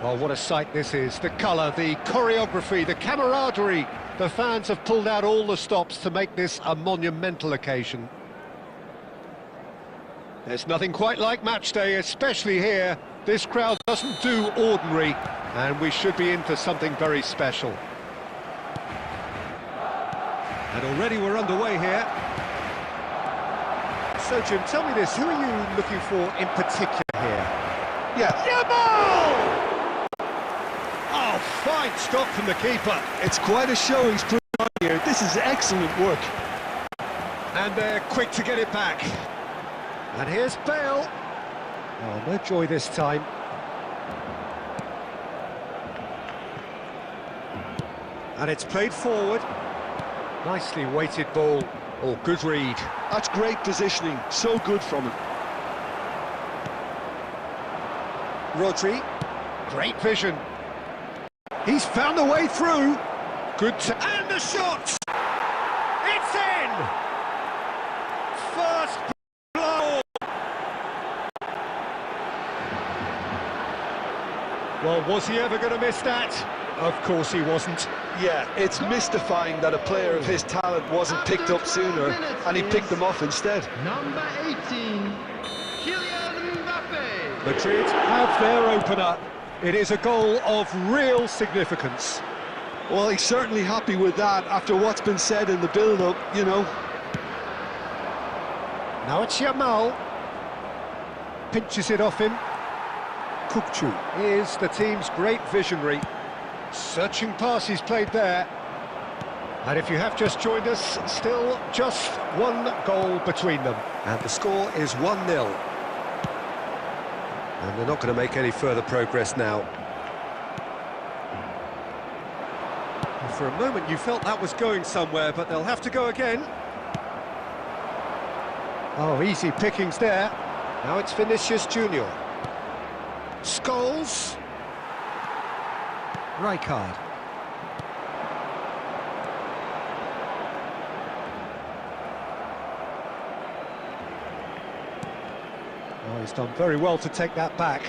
Well, what a sight this is. The colour, the choreography, the camaraderie. The fans have pulled out all the stops to make this a monumental occasion. There's nothing quite like match day, especially here. This crowd doesn't do ordinary, and we should be in for something very special. And already we're underway here. So, Jim, tell me this, who are you looking for in particular here? Yeah. Oh, fine stop from the keeper. It's quite a show he's put on here. This is excellent work. And they're quick to get it back. And here's Bale. Oh, no joy this time. And it's played forward. Nicely weighted ball. Oh, good read. That's great positioning. So good from him. Rodri. Great vision. He's found a way through. Good and the shot! It's in! First blow! Well, was he ever going to miss that? Of course he wasn't. Yeah, it's mystifying that a player of his talent wasn't picked up sooner, and he picked them off instead. Number 18, Kylian Mbappe. Madrid have their opener. It is a goal of real significance. Well, he's certainly happy with that after what's been said in the build-up, you know. Now it's Yamal. Pinches it off him. Kukçu is the team's great visionary. Searching pass he's played there. And if you have just joined us, still just one goal between them. And the score is 1-0. And they're not going to make any further progress now. And for a moment you felt that was going somewhere, but they'll have to go again. Oh, easy pickings there. Now it's Vinicius Junior. Scholes. Rijkaard. Oh, he's done very well to take that back.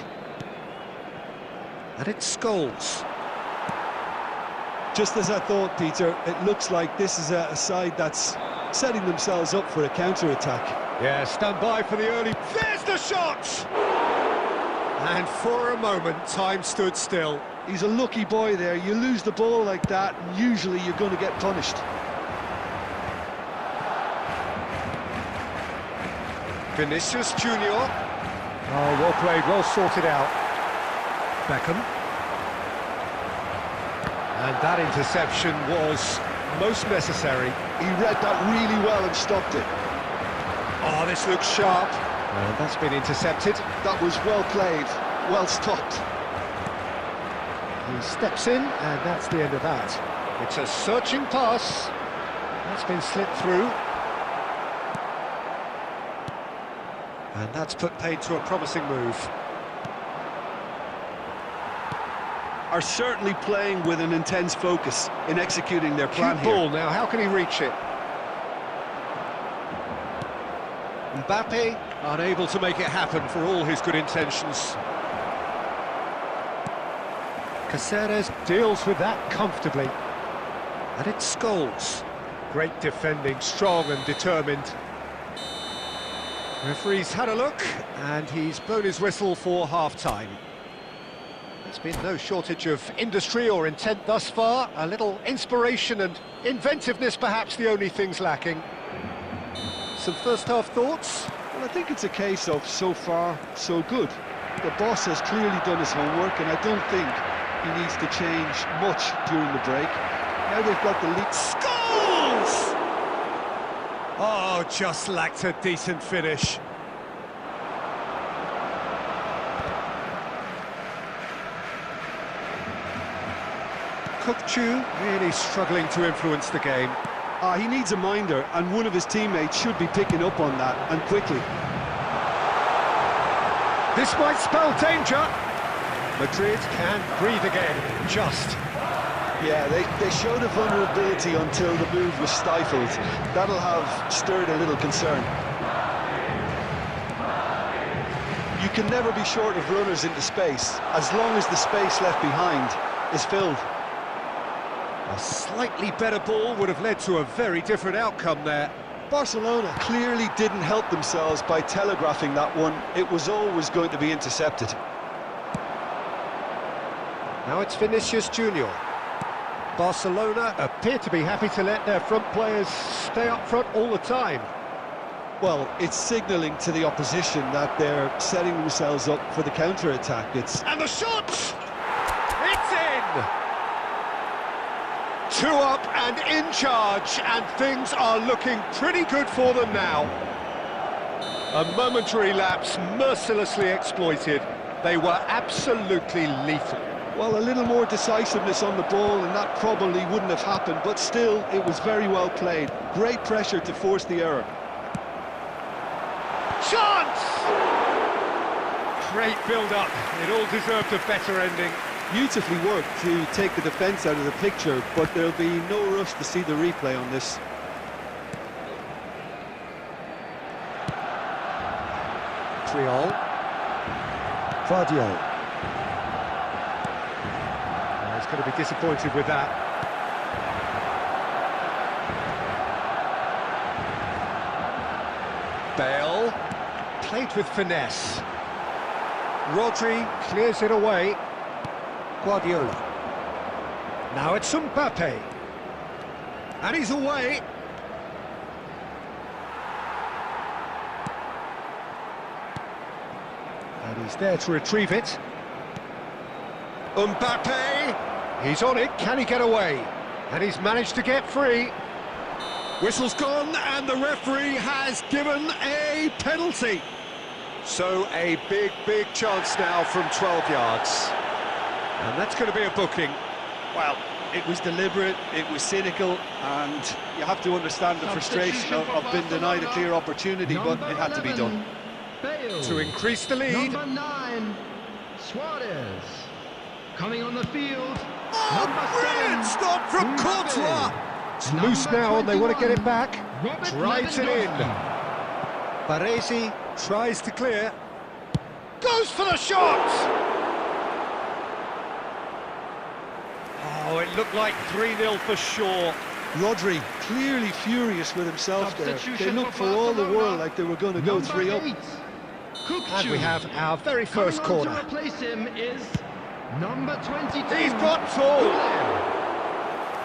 And it's Scholes. Just as I thought, Peter, it looks like this is a side that's setting themselves up for a counter-attack. Yeah, stand by for the early... There's the shot! And for a moment, time stood still. He's a lucky boy there. You lose the ball like that, and usually you're going to get punished. Vinicius Junior. Oh, well played, well sorted out. Beckham. And that interception was most necessary. He read that really well and stopped it. Oh, this looks sharp. And that's been intercepted. That was well played, well stopped. He steps in, and that's the end of that. It's a searching pass. That's been slipped through. And that's put paid to a promising move. Are certainly playing with an intense focus in executing their plan Cute here. ball now, how can he reach it? Mbappe unable to make it happen for all his good intentions. Caceres deals with that comfortably. And it's Scholes. Great defending, strong and determined. Referee's had a look, and he's blown his whistle for half-time. There's been no shortage of industry or intent thus far. A little inspiration and inventiveness, perhaps the only things lacking. Some first-half thoughts? Well, I think it's a case of so far, so good. The boss has clearly done his homework, and I don't think he needs to change much during the break. Now they've got the lead. Scholes! Oh, just lacked a decent finish. Kukçu really struggling to influence the game. He needs a minder, and one of his teammates should be picking up on that, and quickly. This might spell danger. Madrid can breathe again, just. Yeah, they showed a vulnerability until the move was stifled. That'll have stirred a little concern. You You can never be short of runners into space, as long as the space left behind is filled. A slightly better ball would have led to a very different outcome there. Barcelona clearly didn't help themselves by telegraphing that one. It was always going to be intercepted. Now it's Vinicius Junior. Barcelona appear to be happy to let their front players stay up front all the time. Well, it's signalling to the opposition that they're setting themselves up for the counter-attack. And the shot! It's in! 2 up and in charge, and things are looking pretty good for them now. A momentary lapse mercilessly exploited. They were absolutely lethal. Well, a little more decisiveness on the ball and that probably wouldn't have happened, but still, it was very well played. Great pressure to force the error. Chance! Great build-up. It all deserved a better ending. Beautifully worked to take the defence out of the picture, but there'll be no rush to see the replay on this. Triol. Guardiola. He's going to be disappointed with that. Bale. Played with finesse. Rodri clears it away. Guardiola. Now it's Mbappe. And he's away. And he's there to retrieve it. Mbappe! He's on it, can he get away? And he's managed to get free. Whistle's gone, and the referee has given a penalty. So a big, big chance now from 12 yards. And that's going to be a booking. Well, it was deliberate, it was cynical, and you have to understand the frustration of being denied a clear opportunity, but it had to be done. To increase the lead. Number 9, Suarez. Coming on the field. Oh, brilliant stop from Courtois! It's loose now and they want to get it back. Drives it in. Baresi tries to clear. Goes for the shot! Oh, it looked like 3-0 for sure. Rodri clearly furious with himself there. They looked for all the world like they were going to go 3 up. And we have our very first corner. To replace him is number 22. He's got tall.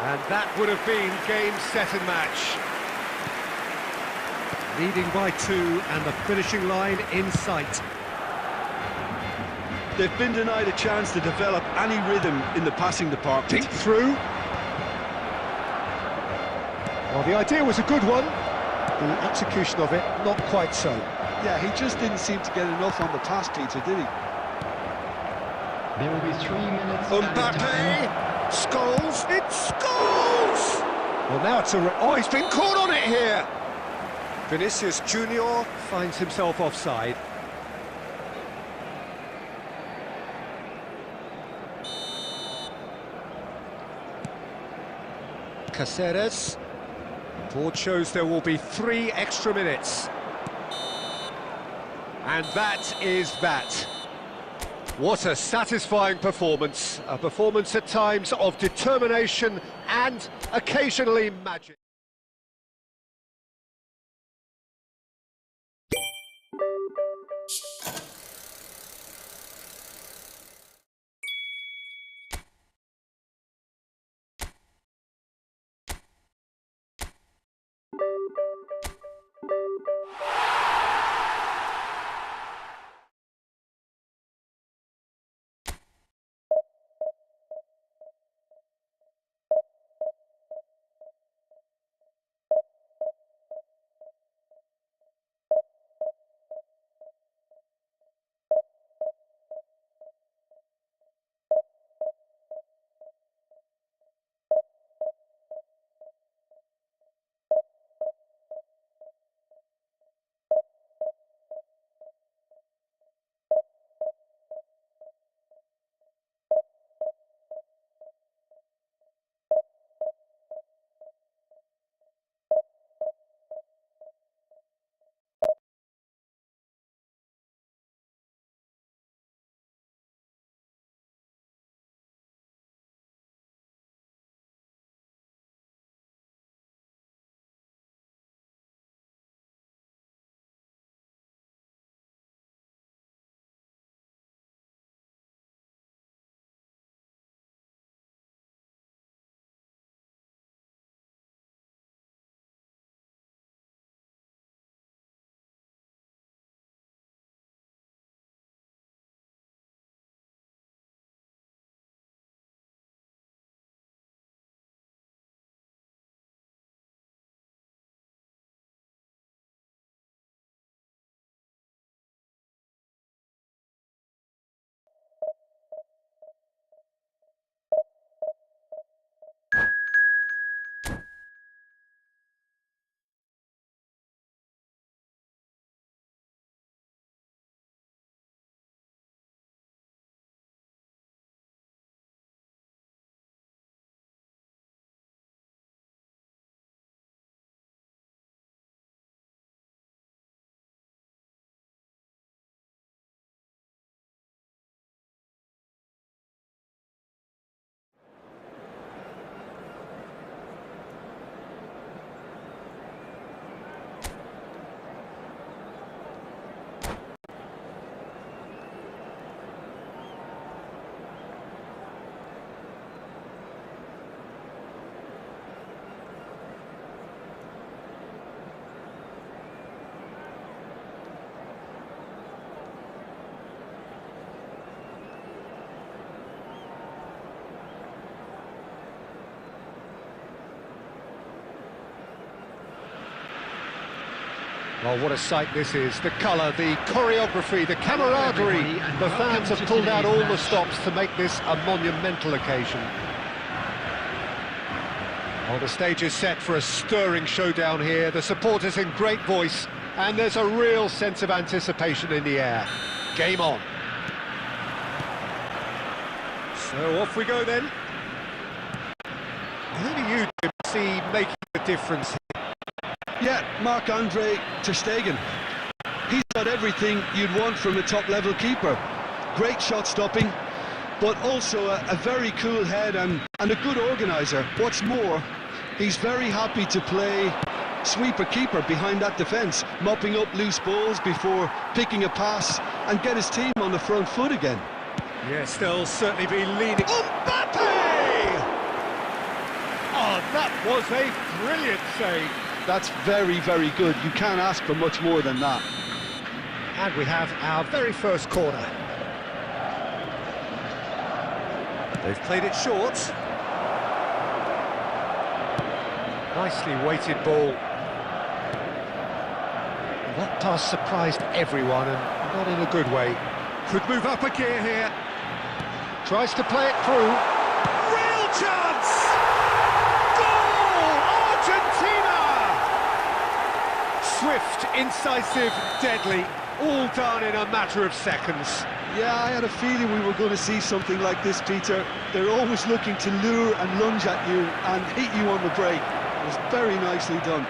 And that would have been game, set and match. Leading by 2 and the finishing line in sight. They've been denied a chance to develop any rhythm in the passing department. Deep through. Well, the idea was a good one. The execution of it, not quite so. Yeah, he just didn't seem to get enough on the pass, Peter, did he? There will be 3 minutes. Mbappe! Scholes! It's Scholes! Well, now it's a... Oh, he's been caught on it here! Vinicius Junior finds himself offside. Caceres. Board shows there will be 3 extra minutes. And that is that. What a satisfying performance. A performance at times of determination and occasionally magic. Well, what a sight this is. The colour, the choreography, the camaraderie. The fans have pulled out all the stops to make this a monumental occasion. Well, the stage is set for a stirring showdown here. The supporters in great voice, and there's a real sense of anticipation in the air. Game on. So off we go then. Who do you see making a difference here? Yeah, Marc-Andre ter Stegen. He's got everything you'd want from a top-level keeper. Great shot stopping, but also a very cool head and a good organiser. What's more, he's very happy to play sweeper-keeper behind that defence, mopping up loose balls before picking a pass and get his team on the front foot again. Yes, they'll certainly be leaning. Mbappe! Oh, that was a brilliant save. That's very, very good. You can't ask for much more than that. And we have our very first corner. They've played it short. Nicely weighted ball. That pass surprised everyone, and not in a good way. Could move up a gear here. Tries to play it through. Real chance! Goal! Argentina! Swift, incisive, deadly. All done in a matter of seconds. Yeah, I had a feeling we were going to see something like this, Peter. They're always looking to lure and lunge at you and hit you on the break. It was very nicely done.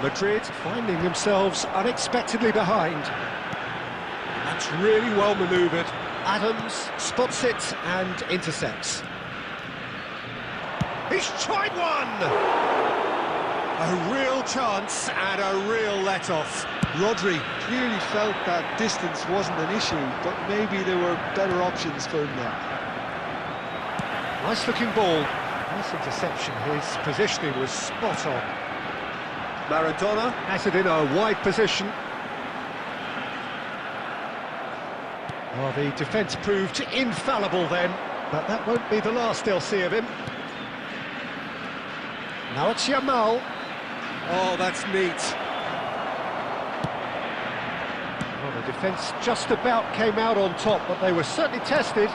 Madrid finding themselves unexpectedly behind. That's really well manoeuvred. Adams spots it and intercepts. He's tried one! A real chance and a real let-off. Rodri clearly felt that distance wasn't an issue, but maybe there were better options for him there. Nice looking ball. Nice interception. His positioning was spot on. Maradona has it in a wide position. Well, the defence proved infallible then, but that won't be the last they'll see of him. Now it's Yamal. Oh, that's neat. Well, the defence just about came out on top, but they were certainly tested.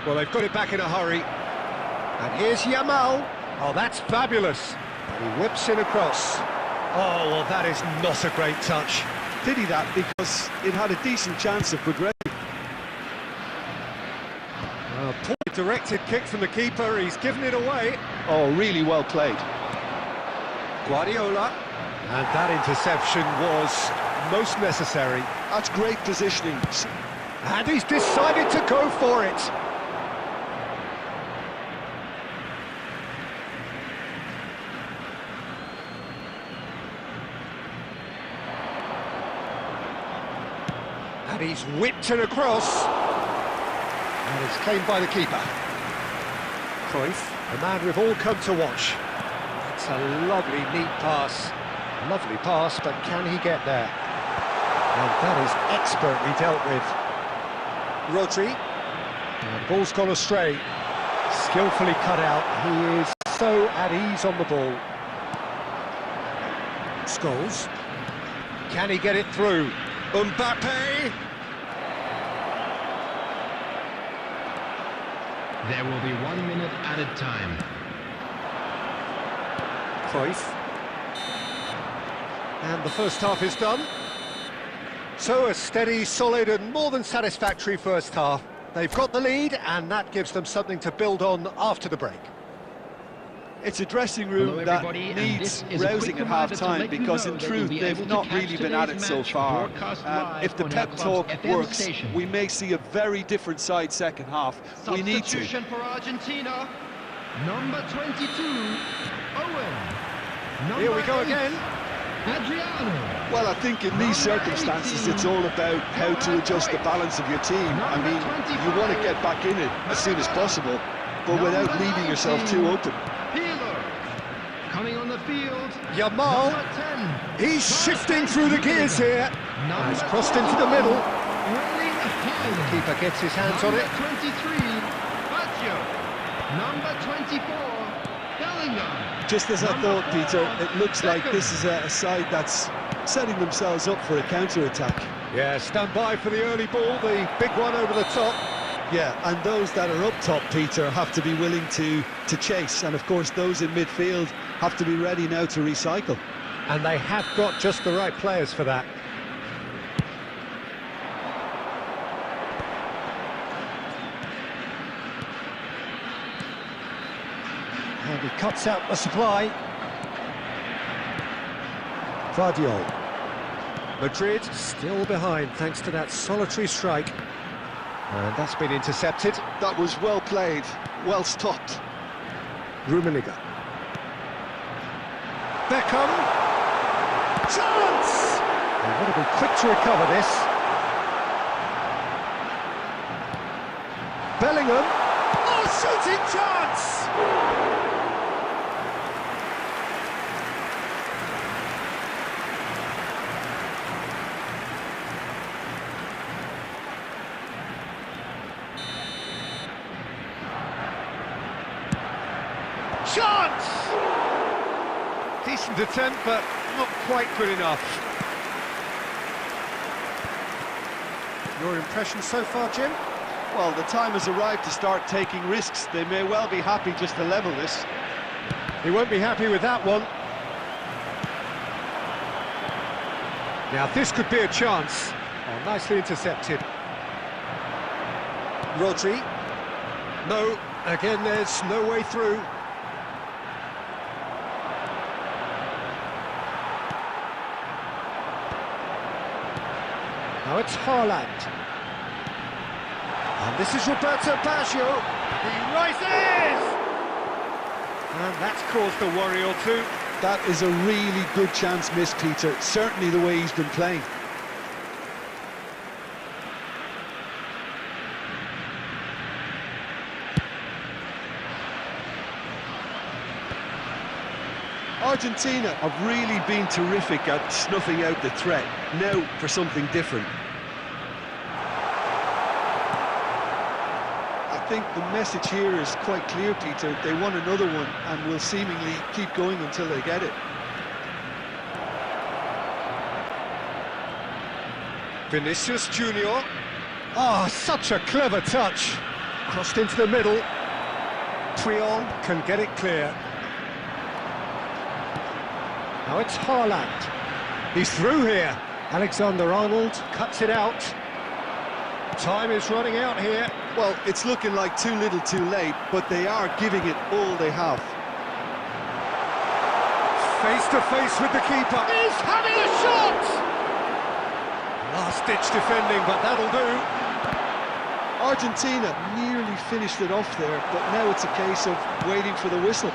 Well, they've got it back in a hurry. And here's Yamal. Oh, that's fabulous. And he whips in across. Oh, well, that is not a great touch. Pity that, because it had a decent chance of progressing. Well, poor directed kick from the keeper. He's given it away. Oh, really well played. Guardiola. And that interception was most necessary. That's great positioning. And he's decided to go for it. And he's whipped it across. And it's claimed by the keeper. Cruyff, a man we've all come to watch. It's a lovely, neat pass. Lovely pass, but can he get there? And that is expertly dealt with. Rodri. And the ball's gone astray. Skillfully cut out. He is so at ease on the ball. Scholes. Can he get it through? Mbappe! There will be 1 minute added time. Cruyff. And the first half is done. So a steady, solid and more than satisfactory first half. They've got the lead and that gives them something to build on after the break. It's a dressing room that needs rousing at half-time because in truth they've not really been at it so far. If the pep talk works, we may see a very different side second half. We need to. Substitution for Argentina. Number 22, Owen. Here we go again. Adriano. Well, I think in these circumstances it's all about how to adjust the balance of your team. I mean, you want to get back in it as soon as possible, but without leaving yourself too open. Coming on the field, Yamal, he's shifting through the gears here. He's crossed into the middle. The keeper gets his hands on it. Number 23, Baggio. Number 24, Bellingham. Just as I thought, Peter, it looks like this is a side that's setting themselves up for a counter-attack. Yeah, stand by for the early ball, the big one over the top. Yeah, and those that are up top, Peter, have to be willing to chase. And, of course, those in midfield have to be ready now to recycle. And they have got just the right players for that. And he cuts out the supply. Vardiol. Madrid still behind thanks to that solitary strike. And that's been intercepted. That was well played, well stopped. Rummenigge. Beckham. Chance! They've got to be quick to recover this. Bellingham. Oh, shooting chance! Chance! Decent attempt, but not quite good enough. Your impression so far, Jim? Well, the time has arrived to start taking risks. They may well be happy just to level this. He won't be happy with that one. Now, this could be a chance. Oh, nicely intercepted. Rodri. No, again, there's no way through. Now it's Haaland. And this is Roberto Baggio. He rises! And that's caused a worry or two. That is a really good chance missed, Peter. Certainly the way he's been playing. Argentina have really been terrific at snuffing out the threat. Now for something different. I think the message here is quite clear, Peter. They want another one and will seemingly keep going until they get it. Vinicius Junior. Oh, such a clever touch. Crossed into the middle. Puyol can get it clear. Now it's Haaland. He's through here. Alexander-Arnold cuts it out. Time is running out here. Well, it's looking like too little too late, but they are giving it all they have. Face to face with the keeper. He's having a shot! Last-ditch defending, but that'll do. Argentina nearly finished it off there, but now it's a case of waiting for the whistle.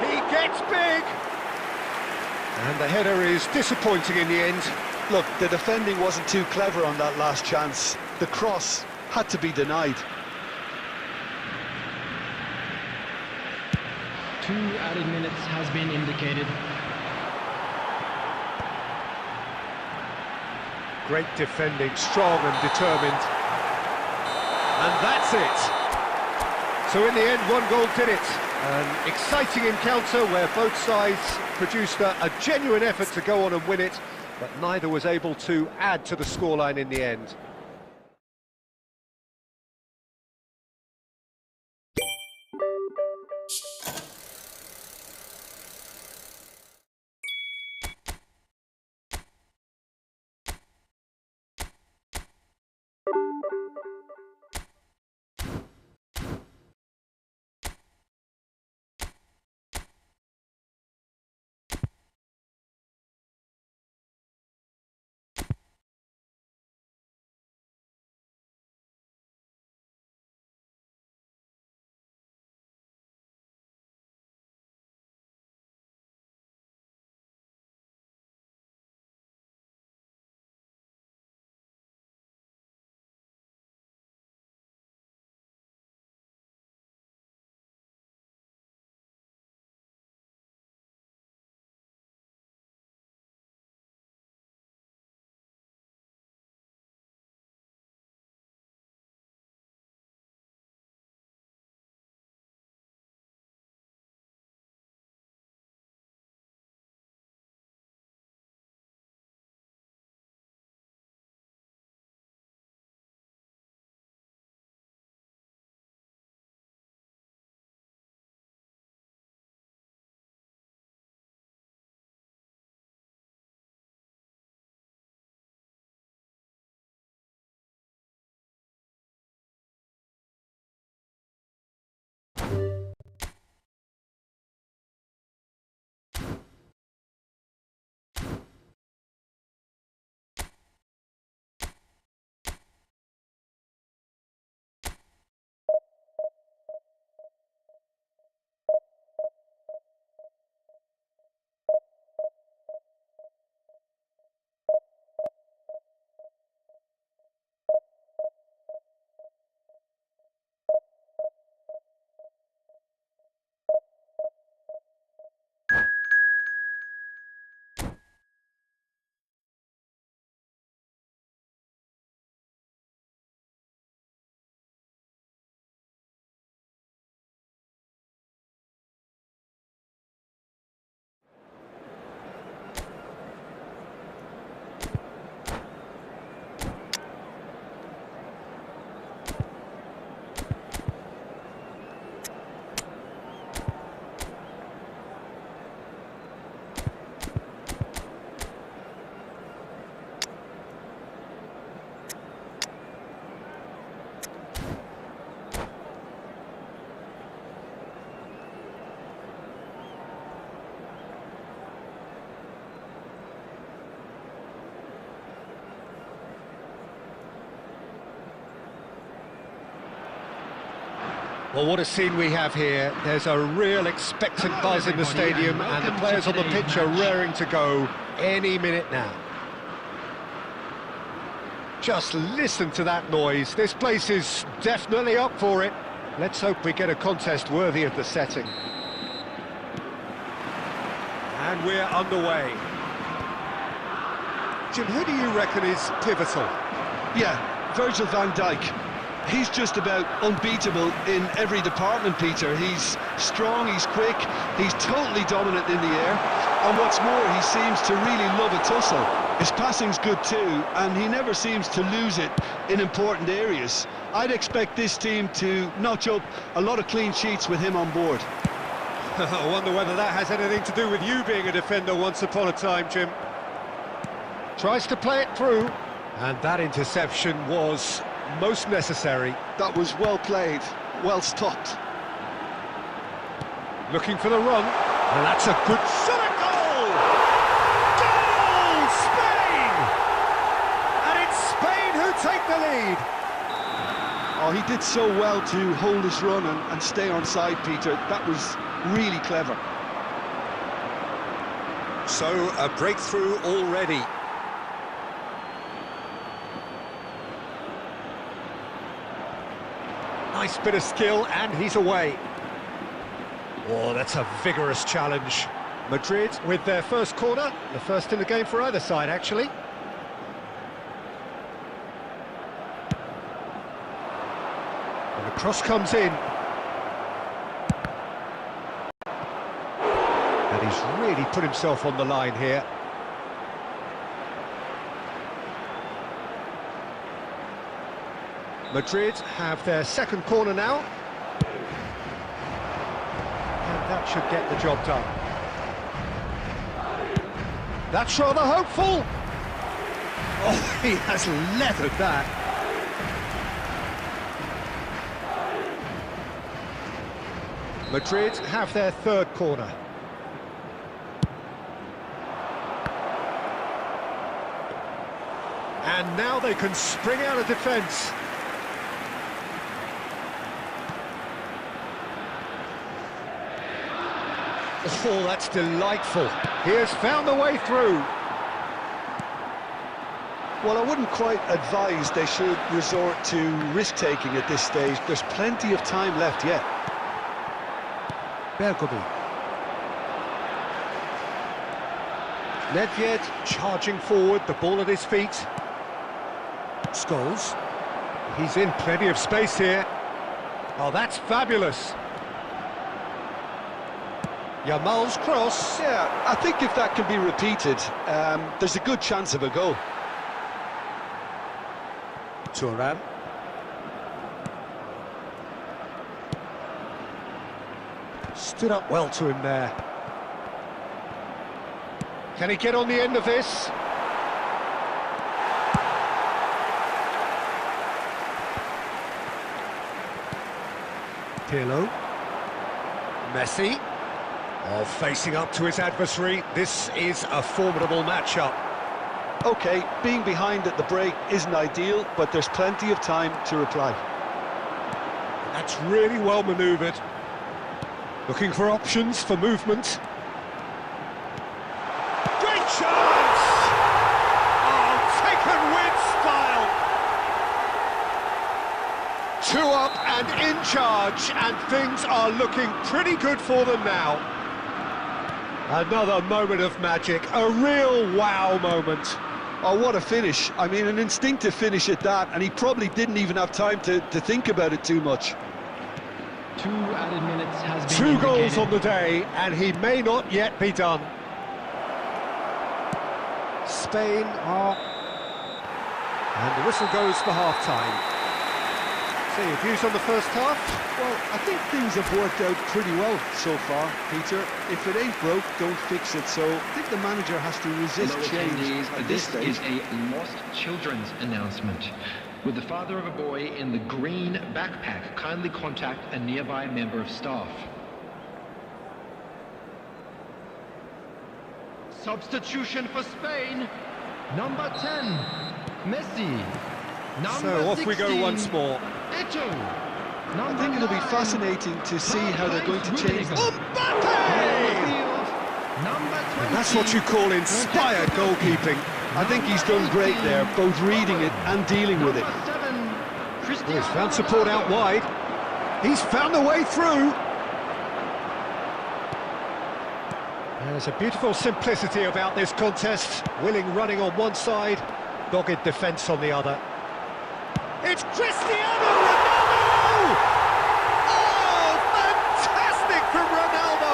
He gets big! And the header is disappointing in the end. Look, the defending wasn't too clever on that last chance. The cross had to be denied. 2 added minutes has been indicated. Great defending, strong and determined. And that's it. So in the end, one goal did it. An exciting encounter where both sides produced a genuine effort to go on and win it, but neither was able to add to the scoreline in the end. Well, what a scene we have here. There's a real expectant buzz in the stadium, and the players on the pitch are raring to go any minute now. Just listen to that noise. This place is definitely up for it. Let's hope we get a contest worthy of the setting. And we're underway. Jim, who do you reckon is pivotal? Yeah, Virgil van Dijk. He's just about unbeatable in every department, Peter. He's strong, he's quick, he's totally dominant in the air, and what's more, he seems to really love a tussle. His passing's good too, and he never seems to lose it in important areas. I'd expect this team to notch up a lot of clean sheets with him on board. I wonder whether that has anything to do with you being a defender once upon a time, Jim. Tries to play it through, and that interception was most necessary. That was well played, well stopped. Looking for the run, and that's a good shot at goal! Goal! Spain! And it's Spain who take the lead. Oh, he did so well to hold his run and stay on side, Peter. That was really clever. So, a breakthrough already. Nice bit of skill, and he's away. Oh, that's a vigorous challenge. Madrid with their first corner, the first in the game for either side, actually. And the cross comes in. And he's really put himself on the line here. Madrid have their second corner now. And that should get the job done. That's rather hopeful. Oh, he has leathered that. Madrid have their third corner. And now they can spring out of defence. Oh, that's delightful. He has found the way through. Well, I wouldn't quite advise they should resort to risk-taking at this stage. There's plenty of time left yet. Bergobi. Nedved charging forward, the ball at his feet. Scholes. He's in plenty of space here. Oh, that's fabulous. Yamal's cross. Yeah, I think if that can be repeated, there's a good chance of a goal. Thuram. Stood up well to him there. Can he get on the end of this? Pirlo. Messi. Oh, facing up to his adversary. This is a formidable matchup. OK, being behind at the break isn't ideal, but there's plenty of time to reply. That's really well manoeuvred. Looking for options for movement. Great chance! Oh, taken with style! 2 up and in charge, and things are looking pretty good for them now. Another moment of magic, a real wow moment. Oh, what a finish. I mean, an instinctive finish at that, and he probably didn't even have time to think about it too much. 2 added minutes has been 2 goals on the day, and he may not yet be done. Spain are... And the whistle goes for half-time. So your views on the first half? Well, I think things have worked out pretty well so far, Peter. If it ain't broke, don't fix it. So I think the manager has to resist change at this stage. This is a lost children's announcement. With the father of a boy in the green backpack, kindly contact a nearby member of staff. Substitution for Spain. Number 10, Messi. Number So off 16, we go once more. Eto. I think it'll be fascinating to see how they're going to change them. And that's what you call inspired goalkeeping. I think he's done great there, both reading it and dealing with it. Well, he's found support out wide. He's found the way through. There's a beautiful simplicity about this contest. Willing running on one side, dogged defence on the other. It's Cristiano Ronaldo! Oh, fantastic from Ronaldo!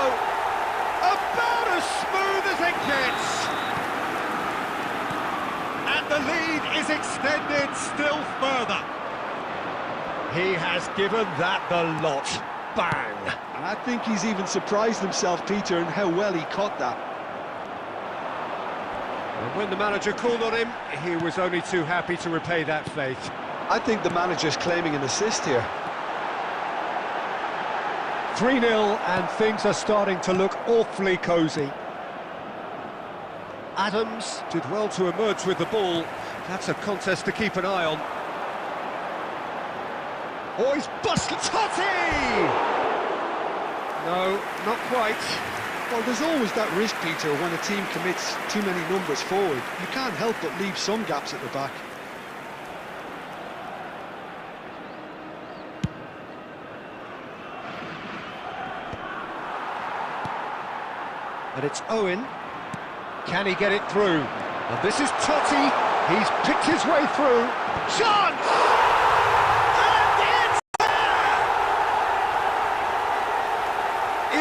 About as smooth as it gets. And the lead is extended still further. He has given that the lot. Bang! And I think he's even surprised himself, Peter, in how well he caught that. And when the manager called on him, he was only too happy to repay that faith. I think the manager's claiming an assist here. 3-0, and things are starting to look awfully cosy. Adams did well to emerge with the ball. That's a contest to keep an eye on. Oh, he's busted! Totti! No, not quite. Well, there's always that risk, Peter, when a team commits too many numbers forward. You can't help but leave some gaps at the back. And it's Owen. Can he get it through? And this is Totti. He's picked his way through. Chance! And it's there!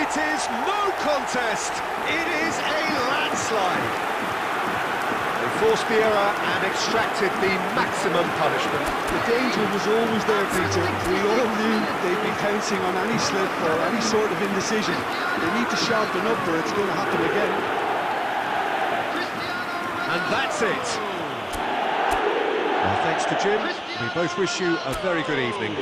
It is no contest. It is a landslide. They forced the error and extracted the maximum punishment. The danger was always there, Peter. We all knew they'd be pouncing on any slip or any sort of indecision. They need to sharpen up or it's going to happen again. And that's it. Well, thanks to Jim. We both wish you a very good evening.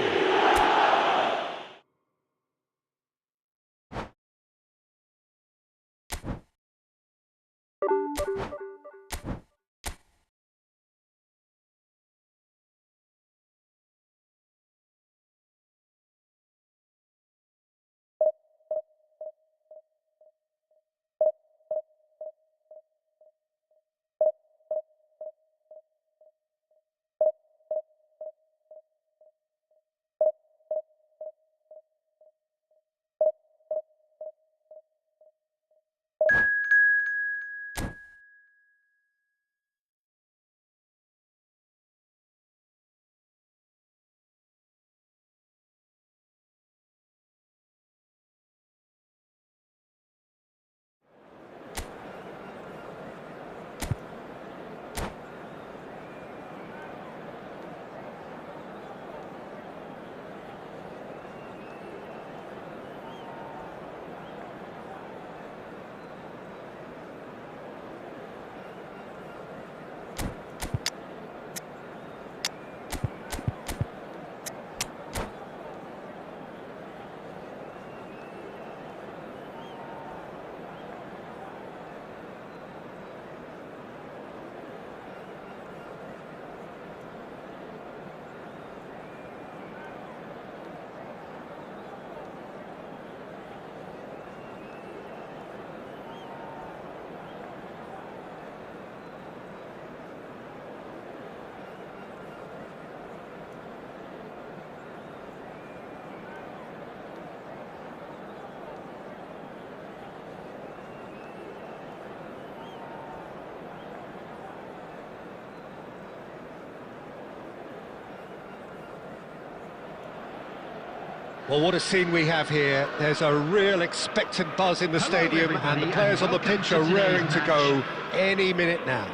Well, what a scene we have here. There's a real expectant buzz in the stadium, and the players on the pitch are raring to go any minute now.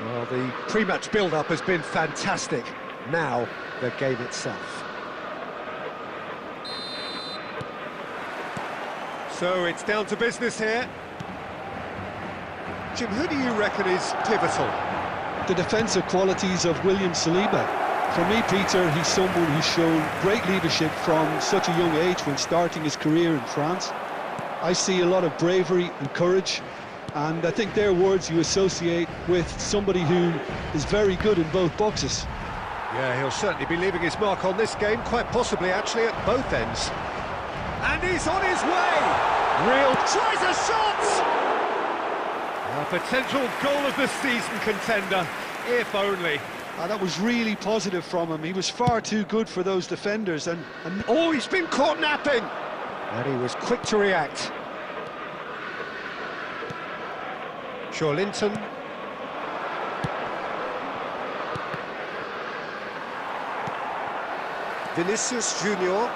Well, the pre-match build-up has been fantastic. Now, the game itself. So, it's down to business here. Jim, who do you reckon is pivotal? The defensive qualities of William Saliba. For me, Peter, he's someone who's shown great leadership from such a young age when starting his career in France. I see a lot of bravery and courage, and I think they're words you associate with somebody who is very good in both boxes. Yeah, he'll certainly be leaving his mark on this game, quite possibly actually at both ends. And he's on his way! Real tries a shot! A potential goal of the season contender, if only. That was really positive from him. He was far too good for those defenders, and Oh, he's been caught napping! And he was quick to react. Linton. Vinicius Junior.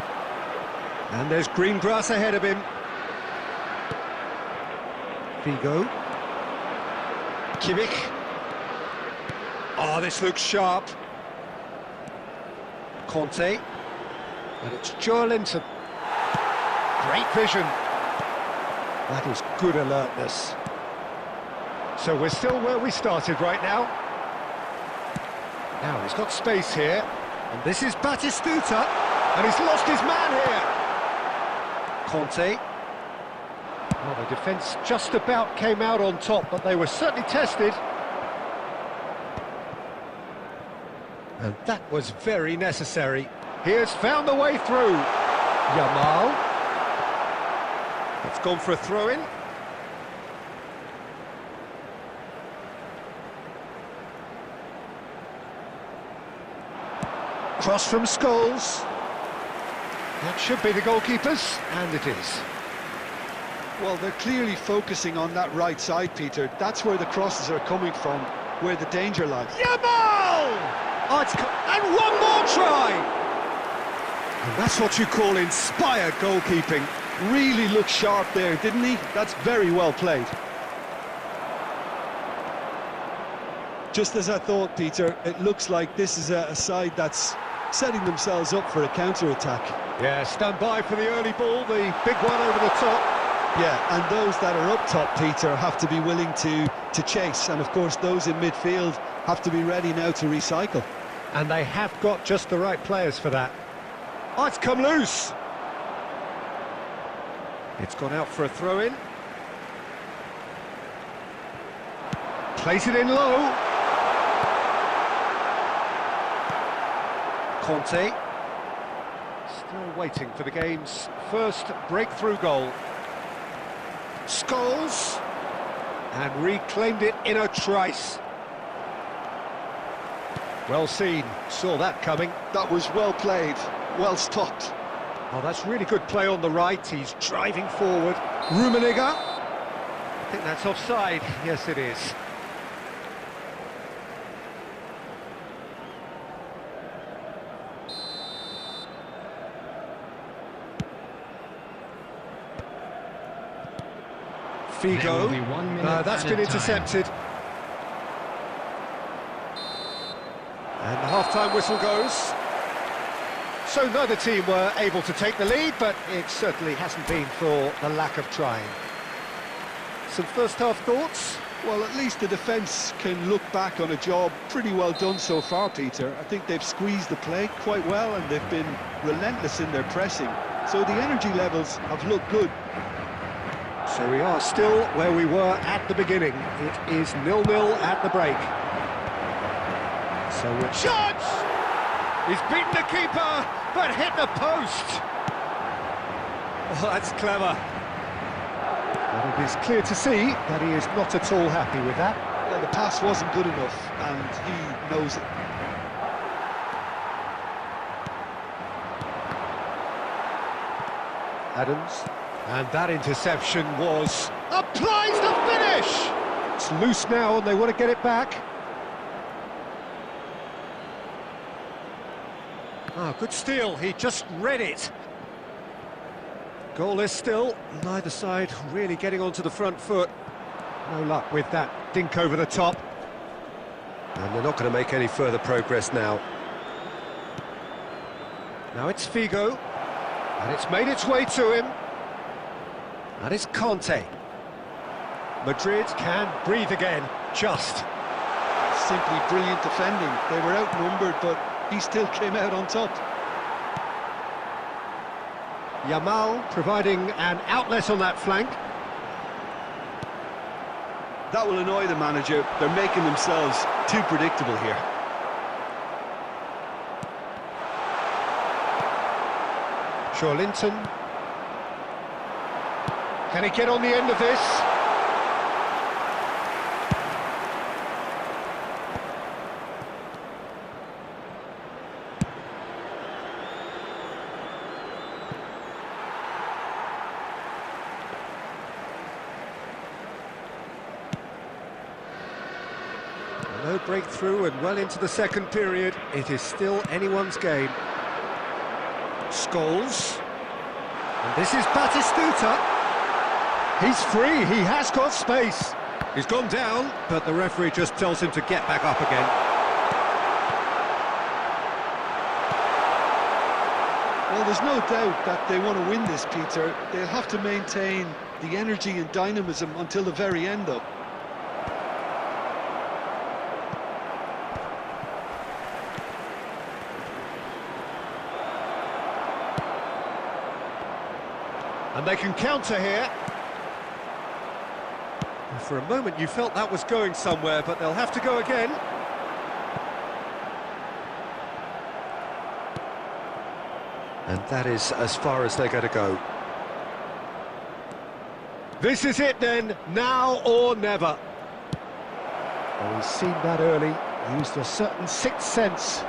And there's green grass ahead of him. Figo. Kimmich. Oh, this looks sharp. Conte. And it's Linton. Great vision. That is good alertness. So we're still where we started right now. Now he's got space here. And this is Batistuta. And he's lost his man here. Conte. Well, the defence just about came out on top, but they were certainly tested. And that was very necessary. He has found the way through. Yamal. It's gone for a throw-in. Cross from Scholes. That should be the goalkeepers, and it is. well, they're clearly focusing on that right side, Peter. That's where the crosses are coming from, where the danger lies. Yamal! Oh, and one more try! And that's what you call inspired goalkeeping. Really looked sharp there, didn't he? That's very well played. Just as I thought, Peter, it looks like this is a side that's setting themselves up for a counter-attack. Yeah, stand by for the early ball, the big one over the top. Yeah, and those that are up top, Peter, have to be willing to chase. And, of course, those in midfield have to be ready now to recycle. And they have got just the right players for that. Oh, it's come loose. It's gone out for a throw-in. Plays it in low. Conte. Still waiting for the game's first breakthrough goal. Scholes. And reclaimed it in a trice. Well seen, saw that coming. That was well played, well stopped. Oh, that's really good play on the right. He's driving forward. Rummenigge. I think that's offside. Yes, it is. Figo. That's been intercepted. And the half-time whistle goes. So neither team were able to take the lead, but it certainly hasn't been for the lack of trying. Some first-half thoughts? Well, at least the defence can look back on a job pretty well done so far, Peter. I think they've squeezed the play quite well and they've been relentless in their pressing. So the energy levels have looked good. So we are still where we were at the beginning. It is 0-0 at the break. So we're... Shots! He's beaten the keeper, but hit the post. Oh, that's clever. But it is clear to see that he is not at all happy with that. Well, the pass wasn't good enough, and he knows it. Adams. And that interception was... applies the finish! It's loose now and they want to get it back. Ah, good steal, he just read it. Goalless still, neither side really getting onto the front foot. No luck with that dink over the top. And they're not going to make any further progress now. Now it's Figo, and it's made its way to him. And it's Conte. Madrid can breathe again, just. Simply brilliant defending. They were outnumbered, but he still came out on top. Yamal providing an outlet on that flank. That will annoy the manager. They're making themselves too predictable here. Linton. Can he get on the end of this? No breakthrough and well into the second period. It is still anyone's game. Scholes. And this is Batistuta. He's free, he has got space. He's gone down, but the referee just tells him to get back up again. Well, there's no doubt that they want to win this, Peter. They'll have to maintain the energy and dynamism until the very end, though. And they can counter here. And for a moment you felt that was going somewhere, but they'll have to go again. And that is as far as they're going to go. This is it then, now or never. Oh, he's seen that early, used a certain sixth sense.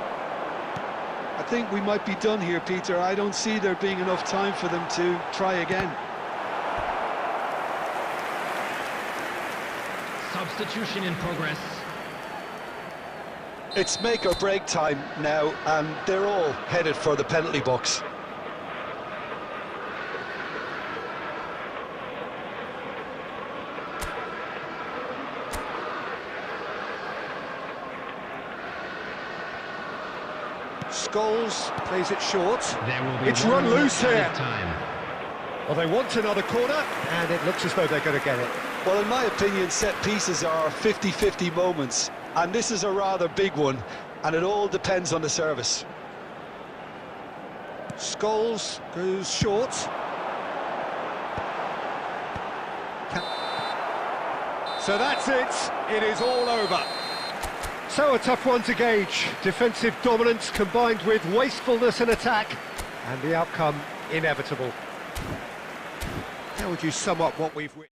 I think we might be done here, Peter. I don't see there being enough time for them to try again. Substitution in progress. It's make or break time now, and they're all headed for the penalty box. Scholes plays it short. It's run loose here. Time. Well, they want another corner, and it looks as though they're going to get it. Well, in my opinion, set pieces are 50-50 moments, and this is a rather big one, and it all depends on the service. Scholes goes short. So that's it. It is all over. So a tough one to gauge. Defensive dominance combined with wastefulness in attack, and the outcome inevitable. How would you sum up what we've witnessed?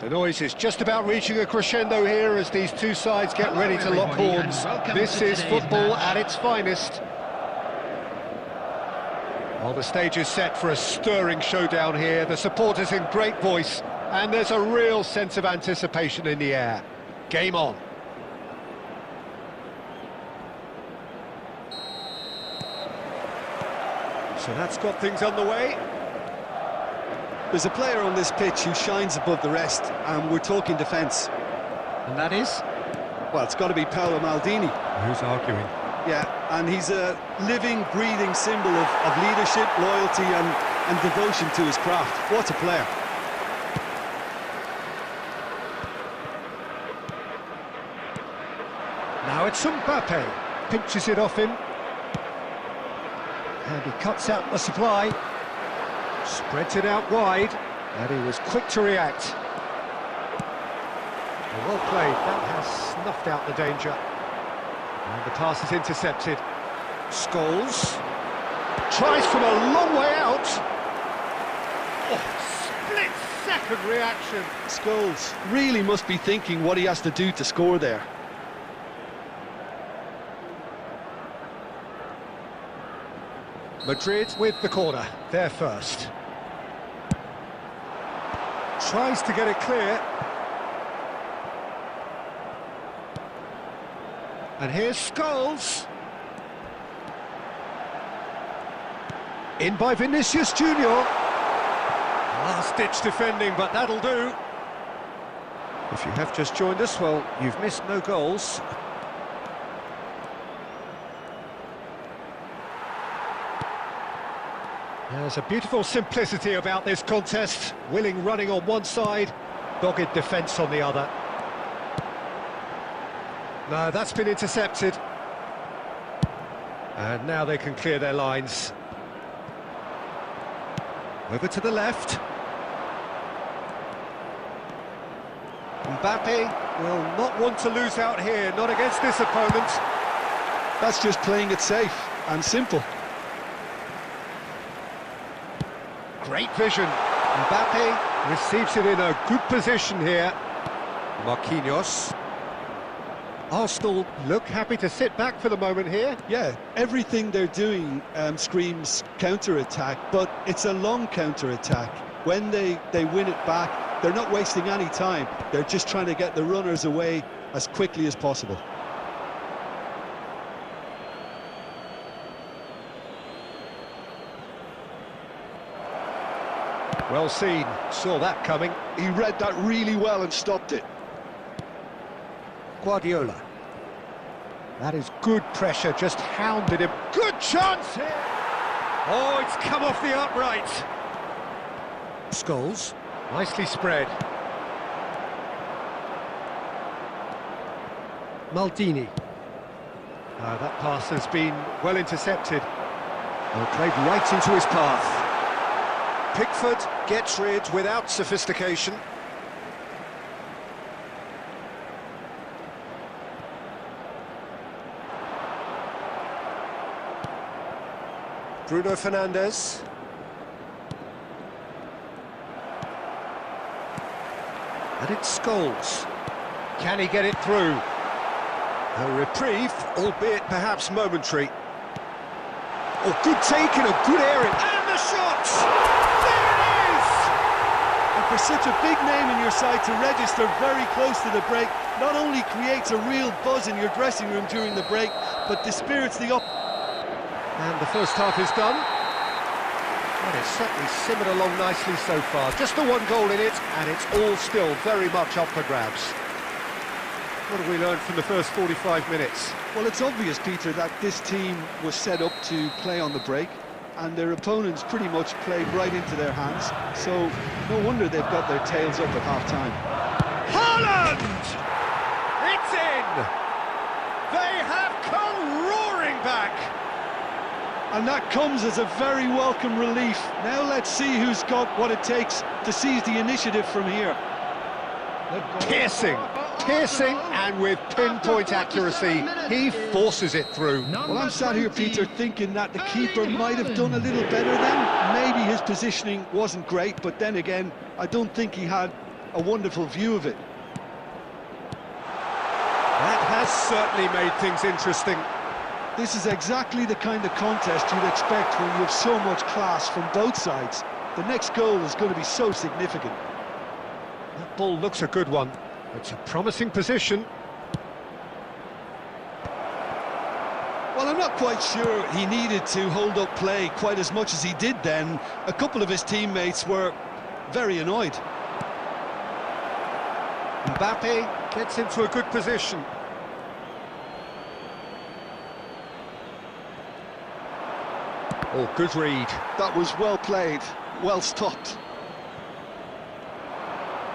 The noise is just about reaching a crescendo here as these two sides get ready to lock horns. This is football at its finest. Well, the stage is set for a stirring showdown here. The supporters in great voice, and there's a real sense of anticipation in the air. Game on. So that's got things underway. There's a player on this pitch who shines above the rest, and we're talking defence. And that is? Well, it's got to be Paolo Maldini. Who's arguing? Yeah, and he's a living, breathing symbol of leadership, loyalty and devotion to his craft. What a player. Now it's Mbappe, pinches it off him. And he cuts out the supply. Spreads it out wide, and he was quick to react. Well played, that has snuffed out the danger. And the pass is intercepted. Scholes tries from a long way out. Oh, split-second reaction. Scholes really must be thinking what he has to do to score there. Madrid with the corner, they're first. Tries to get it clear. And here's Scholes. In by Vinicius Junior. Last-ditch defending, but that'll do. If you have just joined us, well, you've missed no goals. There's a beautiful simplicity about this contest. Willing running on one side, dogged defence on the other. No, that's been intercepted. And now they can clear their lines. Over to the left. Mbappe will not want to lose out here, not against this opponent. That's just playing it safe and simple. Great vision. Mbappe receives it in a good position here. Marquinhos. Arsenal look happy to sit back for the moment here. Yeah, everything they're doing screams counter-attack, but it's a long counter-attack. When they win it back, they're not wasting any time. They're just trying to get the runners away as quickly as possible. Well seen, saw that coming. He read that really well and stopped it. Guardiola. That is good pressure, just hounded him. Good chance here! Oh, it's come off the upright. Scholes, nicely spread. Maldini. That pass has been well intercepted. Well, played right into his path. Pickford gets rid without sophistication. Bruno Fernandes. And it's Scholes. Can he get it through? A reprieve, albeit perhaps momentary. Oh, good take and a good area. And the shot! There it is! And for such a big name in your side to register very close to the break, not only creates a real buzz in your dressing room during the break, but dispirits the And the first half is done. And it's certainly simmered along nicely so far. Just the one goal in it, and it's all still very much up for grabs. What have we learned from the first 45 minutes? Well, it's obvious, Peter, that this team was set up to play on the break, and their opponents pretty much played right into their hands, so no wonder they've got their tails up at half-time. Haaland! It's in! They have come roaring back! And that comes as a very welcome relief. Now let's see who's got what it takes to seize the initiative from here. Piercing, and with pinpoint accuracy, he forces it through. Well, I'm sat here, Peter, thinking that the keeper might have done a little better then. Maybe his positioning wasn't great, but then again, I don't think he had a wonderful view of it. That has certainly made things interesting. This is exactly the kind of contest you'd expect when you have so much class from both sides. The next goal is going to be so significant. That ball looks a good one. It's a promising position. Well, I'm not quite sure he needed to hold up play quite as much as he did then. A couple of his teammates were very annoyed. Mbappe gets into a good position. Oh, good read. That was well played, well stopped.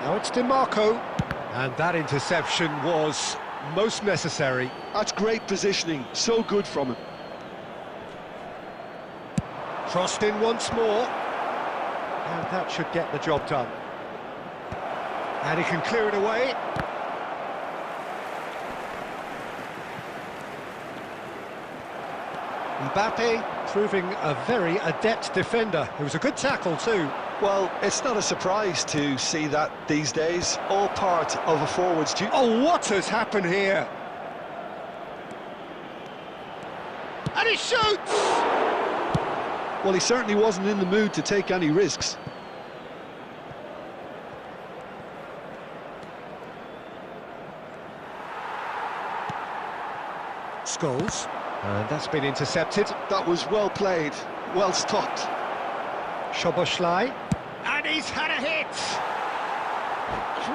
Now it's DiMarco. And that interception was most necessary. That's great positioning, so good from him. Crossed in once more. And that should get the job done. And he can clear it away. Mbappe proving a very adept defender. It was a good tackle too. Well, it's not a surprise to see that these days. All part of a forward's duty. Oh, what has happened here? And he shoots! Well, he certainly wasn't in the mood to take any risks. Scholes. And that's been intercepted. That was well played, well stopped. Szoboszlai. And he's had a hit!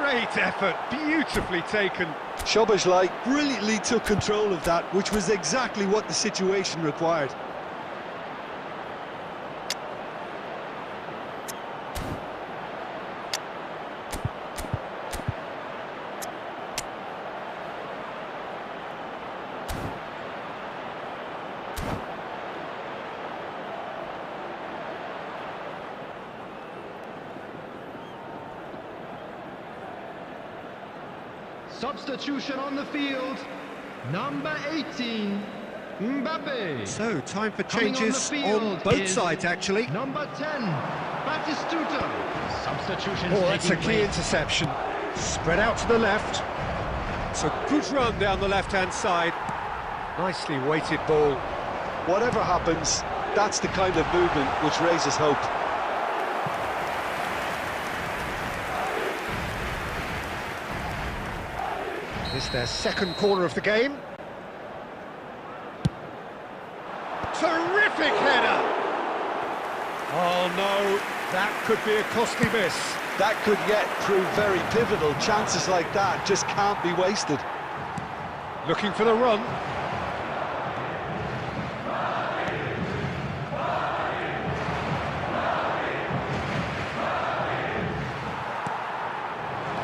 Great effort, beautifully taken. Szoboszlai brilliantly took control of that, which was exactly what the situation required. Substitution on the field, number 18, Mbappe. So, time for Coming changes on the on field both is sides, actually. Number 10, Batistuta. Substitution Oh, that's a taking key place. interception. Spread out to the left. It's a good run down the left-hand side. Nicely weighted ball. Whatever happens, that's the kind of movement which raises hope. It's their second corner of the game. Terrific header! Oh no, that could be a costly miss. That could yet prove very pivotal. Chances like that just can't be wasted. Looking for the run.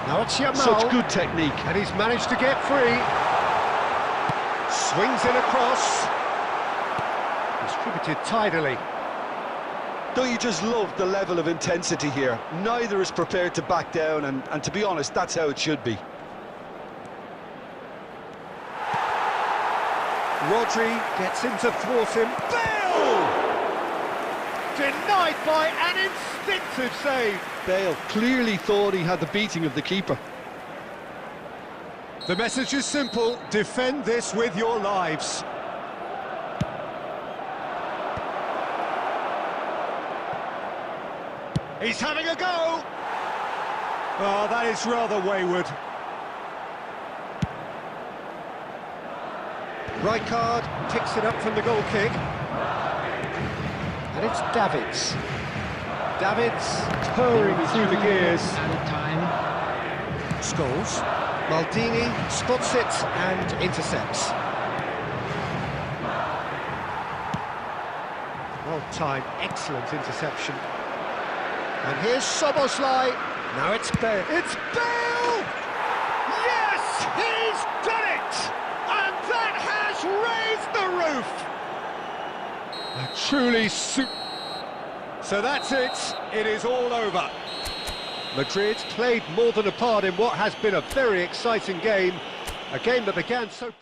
Now it's Yamal. Such good technique. And he's managed to get free. Swings it across. Distributed tidily. Don't you just love the level of intensity here? Neither is prepared to back down, and to be honest, that's how it should be. Rodri gets in to thwart him. Bale! Denied by an instinctive save. Bale clearly thought he had the beating of the keeper. The message is simple: defend this with your lives. He's having a go! Oh, that is rather wayward. Rijkaard picks it up from the goal kick. And it's Davids. Davids purring through the gears. Added time. Scholes. Maldini spots it and intercepts. Well timed, excellent interception. And here's Szoboszlai. Now it's Bale. It's Bale! Yes, he's done it! And that has raised the roof! A truly So that's it. It is all over. Madrid played more than a part in what has been a very exciting game. A game that began so...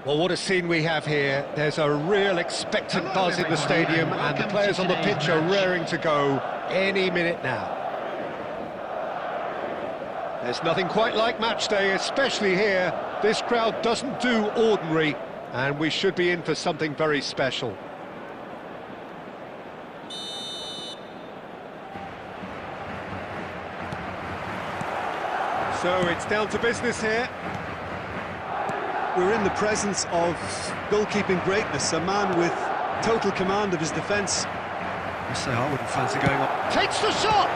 Well, what a scene we have here. There's a real expectant buzz in the stadium, and the players on the pitch are raring to go any minute now. There's nothing quite like match day, especially here. This crowd doesn't do ordinary, and we should be in for something very special. So it's down to business here. We're in the presence of goalkeeping greatness, a man with total command of his defence. I say I wouldn't fancy going up. Takes the shot!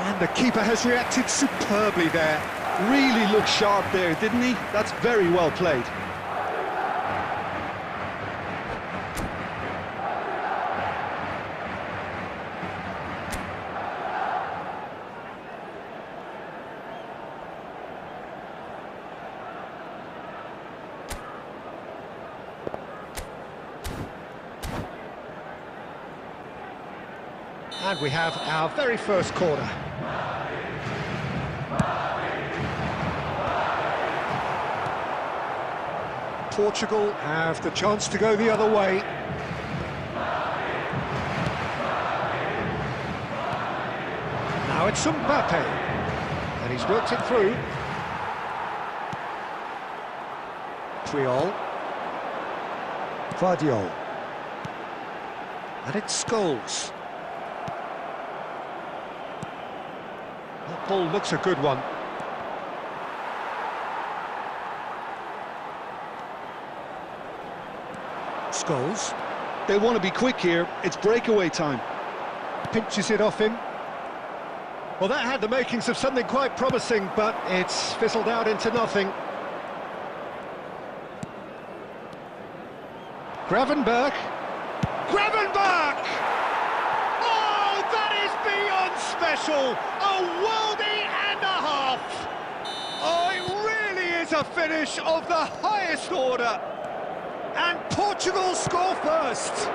And the keeper has reacted superbly there. Really looked sharp there, didn't he? That's very well played. And we have our very first corner. Portugal have the chance to go the other way. Now it's Mbappe, and he's worked it through. Puyol. Guardiola. And it's Scholes. That ball looks a good one. Scholes. They want to be quick here. It's breakaway time. Pinches it off him. Well, that had the makings of something quite promising, but it's fizzled out into nothing. Gravenberch. Gravenberch! Oh, that is beyond special! A worldie and a half! Oh, it really is a finish of the highest order. And Portugal score first.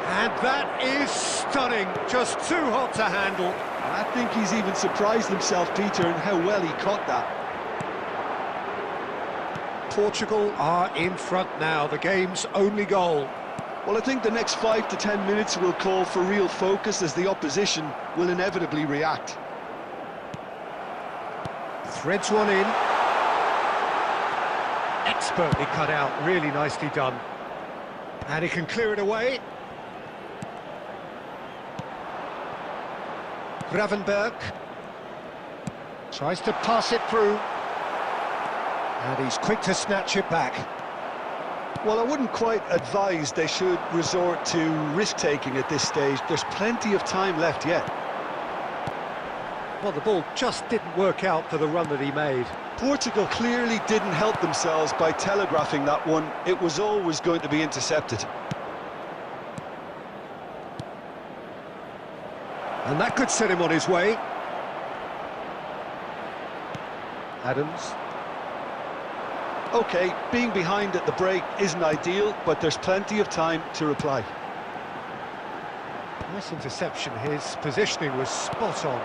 And that is stunning, just too hot to handle. I think he's even surprised himself, Peter, in how well he caught that. Portugal are in front now, the game's only goal. Well, I think the next 5 to 10 minutes will call for real focus, as the opposition will inevitably react. Threads one in. Expertly cut out, really nicely done. And he can clear it away. Gravenberch tries to pass it through. And he's quick to snatch it back. Well, I wouldn't quite advise they should resort to risk-taking at this stage. There's plenty of time left yet. Well, the ball just didn't work out for the run that he made. Portugal clearly didn't help themselves by telegraphing that one. It was always going to be intercepted. And that could set him on his way. Adams. OK, being behind at the break isn't ideal, but there's plenty of time to reply. Nice interception. His positioning was spot on.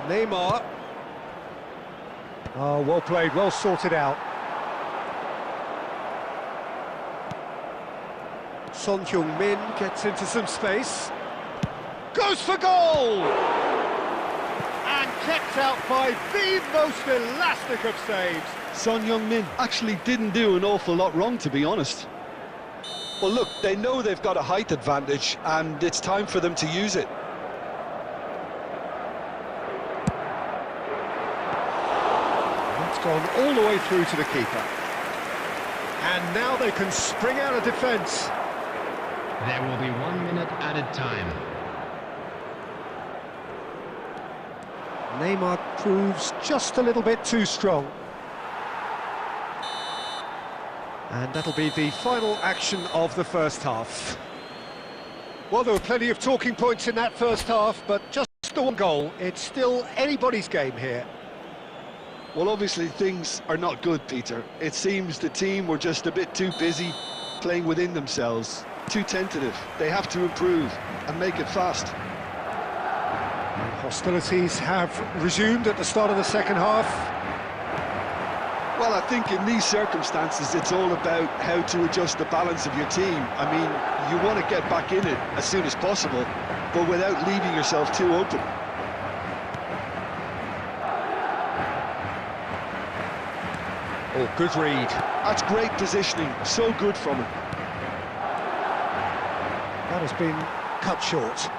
Neymar. Oh, well played, well sorted out. Son Heung-min gets into some space. Goes for goal! And kept out by the most elastic of saves. Son Heung-min actually didn't do an awful lot wrong, to be honest. Well, look, they know they've got a height advantage, and it's time for them to use it. It's gone all the way through to the keeper. And now they can spring out of defence. There will be 1 minute added time. Neymar proves just a little bit too strong. And that'll be the final action of the first half. Well, there were plenty of talking points in that first half, but just the one goal. It's still anybody's game here. Well, obviously things are not good, Peter. It seems the team were just a bit too busy playing within themselves, too tentative. They have to improve and make it fast. Hostilities have resumed at the start of the second half. Well, I think in these circumstances, it's all about how to adjust the balance of your team. I mean, you want to get back in it as soon as possible, but without leaving yourself too open. Oh, good read. That's great positioning, so good from him. That has been cut short.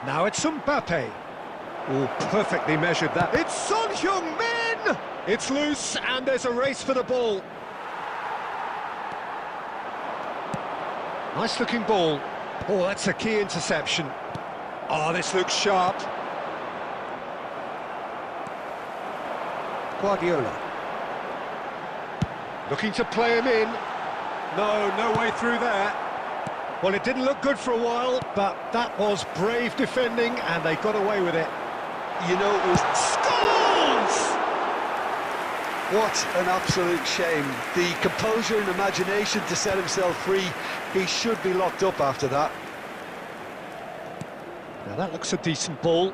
Now it's Mbappe. Oh, perfectly measured that. It's Son Heung-min! It's loose, and there's a race for the ball. Nice-looking ball. Oh, that's a key interception. Oh, this looks sharp. Guardiola. Looking to play him in. No way through there. Well, it didn't look good for a while, but that was brave defending, and they got away with it. You know, it was... Scores! What an absolute shame. The composure and imagination to set himself free. He should be locked up after that. Now that looks a decent ball.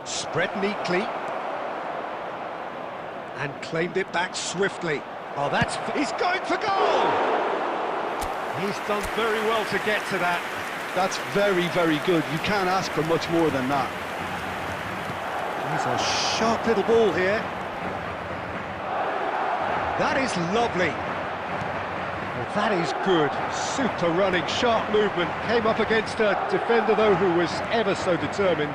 Spread neatly. And claimed it back swiftly. Oh, that's... He's going for goal! He's done very well to get to that. That's very, very good. You can't ask for much more than that. He's a sharp little ball here. That is lovely. Well, that is good. Super running, sharp movement. Came up against a defender, though, who was ever so determined.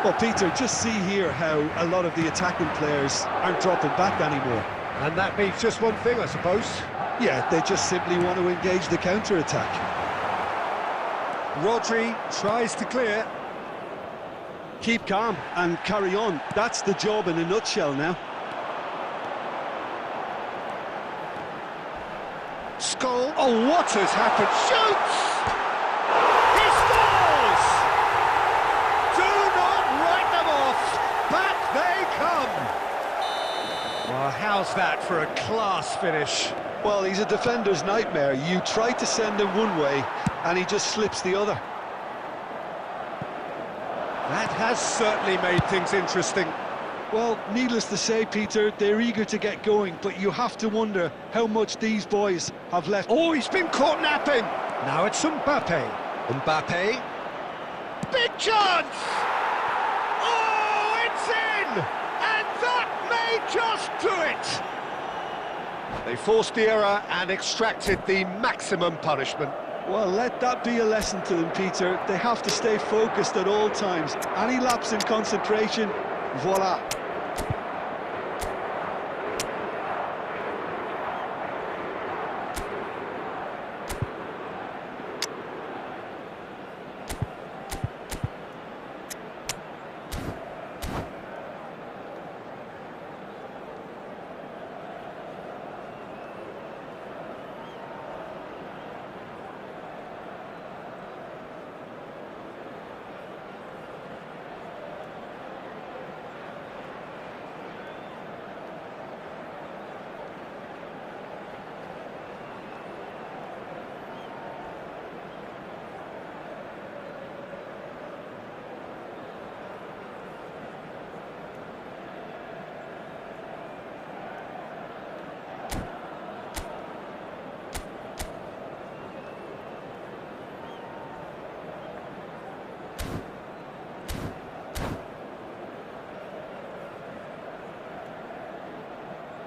Well, Peter, just see here how a lot of the attacking players aren't dropping back anymore. And that means just one thing, I suppose. Yeah, they just simply want to engage the counter-attack. Rodri tries to clear. Keep calm and carry on. That's the job in a nutshell now. Skull. Oh, what has happened? Shoots! He scores! Do not write them off. Back they come. Well, how's that for a class finish? Well, he's a defender's nightmare. You try to send him one way, and he just slips the other. That has certainly made things interesting. Well, needless to say, Peter, they're eager to get going, but you have to wonder how much these boys have left. Oh, he's been caught napping. Now it's Mbappe. Mbappe. Big chance! Oh, it's in! And that may just do it! They forced the error and extracted the maximum punishment. Well, let that be a lesson to them, Peter. They have to stay focused at all times. Any lapse in concentration, voila.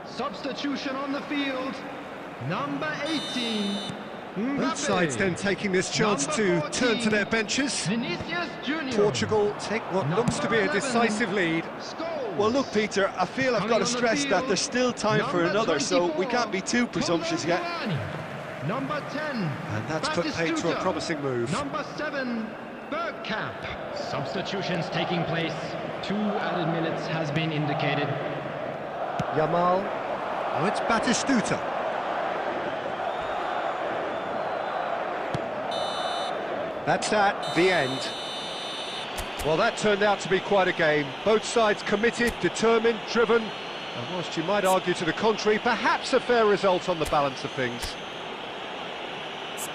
Substitution on the field, number 18. Both sides then taking this chance to turn to their benches. Vinicius Junior. Portugal take what looks to be a decisive lead. Well, look, Peter, I feel I've got to stress that there's still time for another, so we can't be too presumptuous yet. Number 10. And that's put paid to a promising move. Number 7, Bergkamp. Substitutions taking place. 2 added minutes has been indicated. Yamal. Oh, it's Batistuta. That's that, the end. Well, that turned out to be quite a game. Both sides committed, determined, driven, and whilst you might argue to the contrary, perhaps a fair result on the balance of things.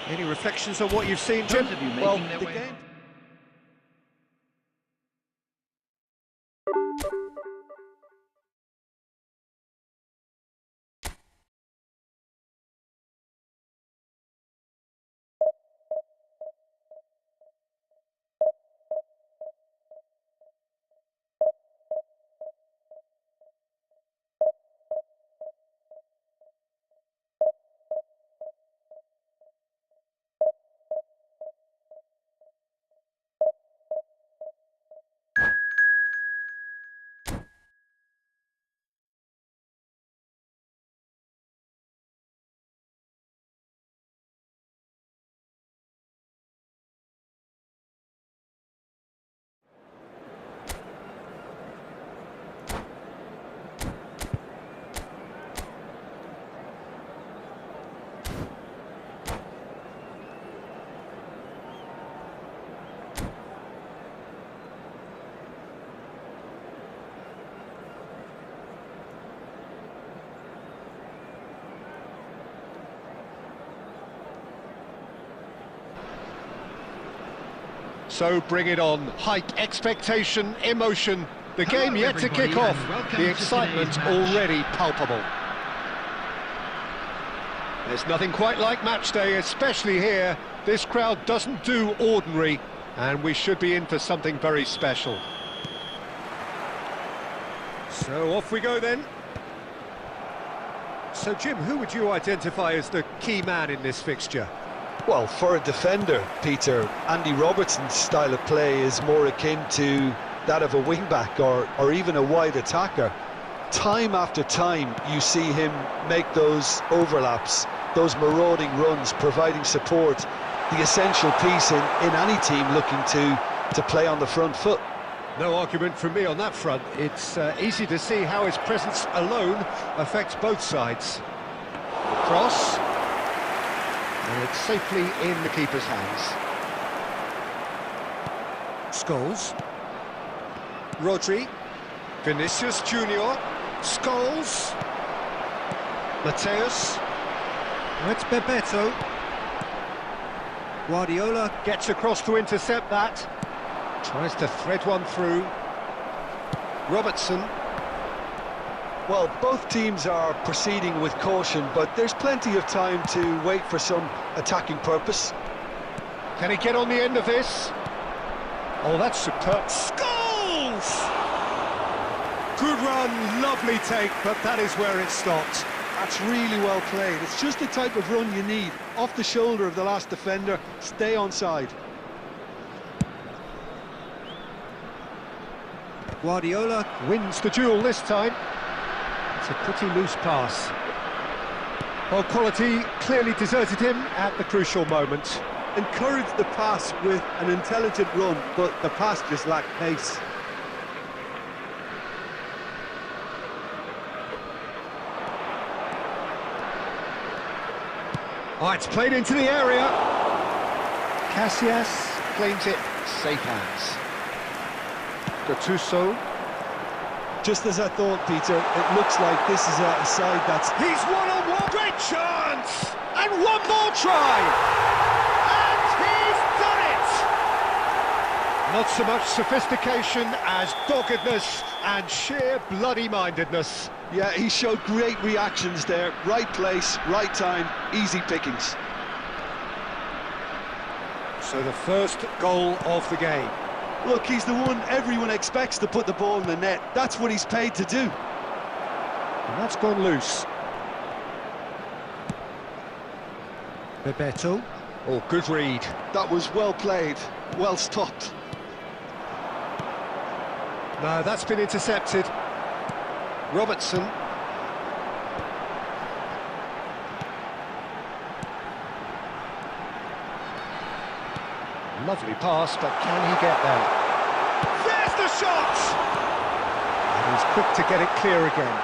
Any reflections on what you've seen, Jim? Well, the game... So bring it on. Hype, expectation, emotion. The Hello, game yet to everybody, kick off. and welcome The to excitement today's match. already palpable. There's nothing quite like match day, especially here. This crowd doesn't do ordinary, and we should be in for something very special. So off we go then. So Jim, who would you identify as the key man in this fixture? Well, for a defender, Peter, Andy Robertson's style of play is more akin to that of a wing-back or even a wide attacker. Time after time, you see him make those overlaps, those marauding runs, providing support, the essential piece in any team looking to play on the front foot. No argument from me on that front. It's easy to see how his presence alone affects both sides. The cross, and it's safely in the keeper's hands. Scholes, Rodri, Vinicius Junior, Scholes, Mateus, it's Bebeto. Guardiola gets across to intercept that. Tries to thread one through. Robertson. Well, both teams are proceeding with caution, but there's plenty of time to wait for some attacking purpose. Can he get on the end of this? Oh, that's superb. Scholes! Good run, lovely take, but that is where it stopped. That's really well played. It's just the type of run you need. Off the shoulder of the last defender, stay onside. Guardiola wins the duel this time. It's a pretty loose pass. Well, quality clearly deserted him at the crucial moment. Encouraged the pass with an intelligent run, but the pass just lacked pace. Oh, it's played into the area. Casillas claims it, safe hands. Gattuso. Just as I thought, Peter, it looks like this is a side that's... He's one-on-one, great chance! And one more try! And he's done it! Not so much sophistication as doggedness and sheer bloody-mindedness. Yeah, he showed great reactions there. Right place, right time, easy pickings. So the first goal of the game. Look, he's the one everyone expects to put the ball in the net. That's what he's paid to do. And that's gone loose. Bebeto. Oh, good read. That was well played, well stopped. No, that's been intercepted. Robertson. Lovely pass, but can he get there? There's the shot! And he's quick to get it clear again.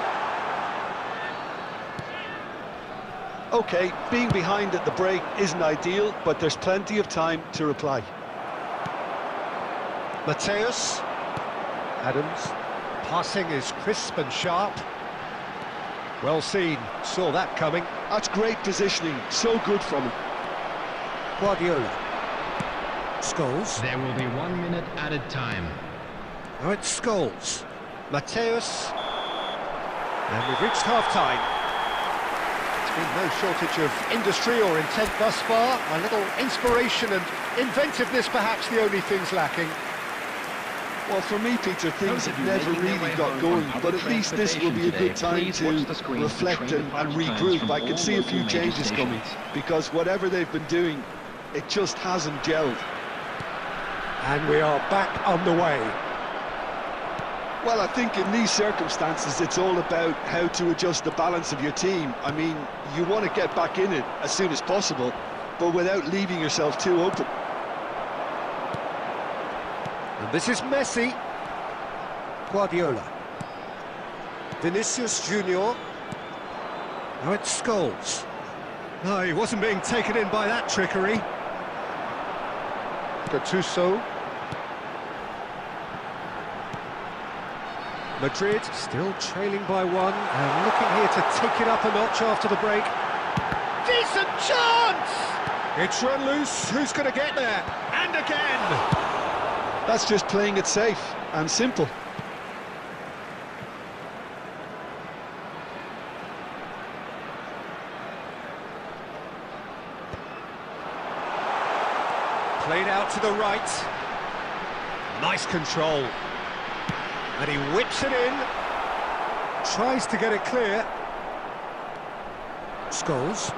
OK, being behind at the break isn't ideal, but there's plenty of time to reply. Mateus. Adams. Passing is crisp and sharp. Well seen, saw that coming. That's great positioning, so good from him. Guardiola. Scholes. There will be 1 minute added time. Now it's Scholes. Mateus. And we've reached half-time. There's been no shortage of industry or intent thus far. A little inspiration and inventiveness perhaps the only things lacking. Well, for me, Peter, things have never really got going, but at least this will be a good time to reflect and regroup. I can see a few changes coming, because whatever they've been doing, it just hasn't gelled. And we are back on the way. Well, I think in these circumstances, it's all about how to adjust the balance of your team. I mean, you want to get back in it as soon as possible, but without leaving yourself too open. And this is Messi. Guardiola. Vinicius Junior. Now it's Scholes. No, he wasn't being taken in by that trickery. Gattuso. Madrid still trailing by one and looking here to take it up a notch after the break. Decent chance! It's run loose, who's going to get there? And again! That's just playing it safe and simple. Played out to the right. Nice control. And he whips it in. Tries to get it clear. Scholes.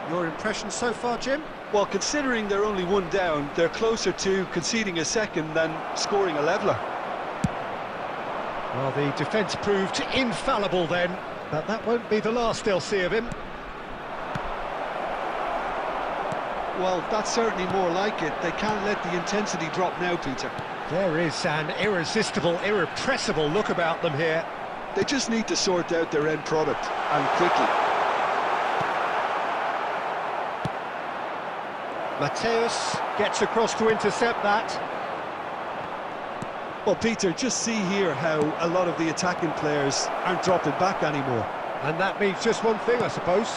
Your impression so far, Jim? Well, considering they're only one down, they're closer to conceding a second than scoring a leveller. Well, the defence proved infallible then, but that won't be the last they'll see of him. Well, that's certainly more like it. They can't let the intensity drop now, Peter. There is an irresistible, irrepressible look about them here. They just need to sort out their end product, and quickly. Mateus gets across to intercept that. Well, Peter, just see here how a lot of the attacking players aren't dropping back anymore. And that means just one thing, I suppose.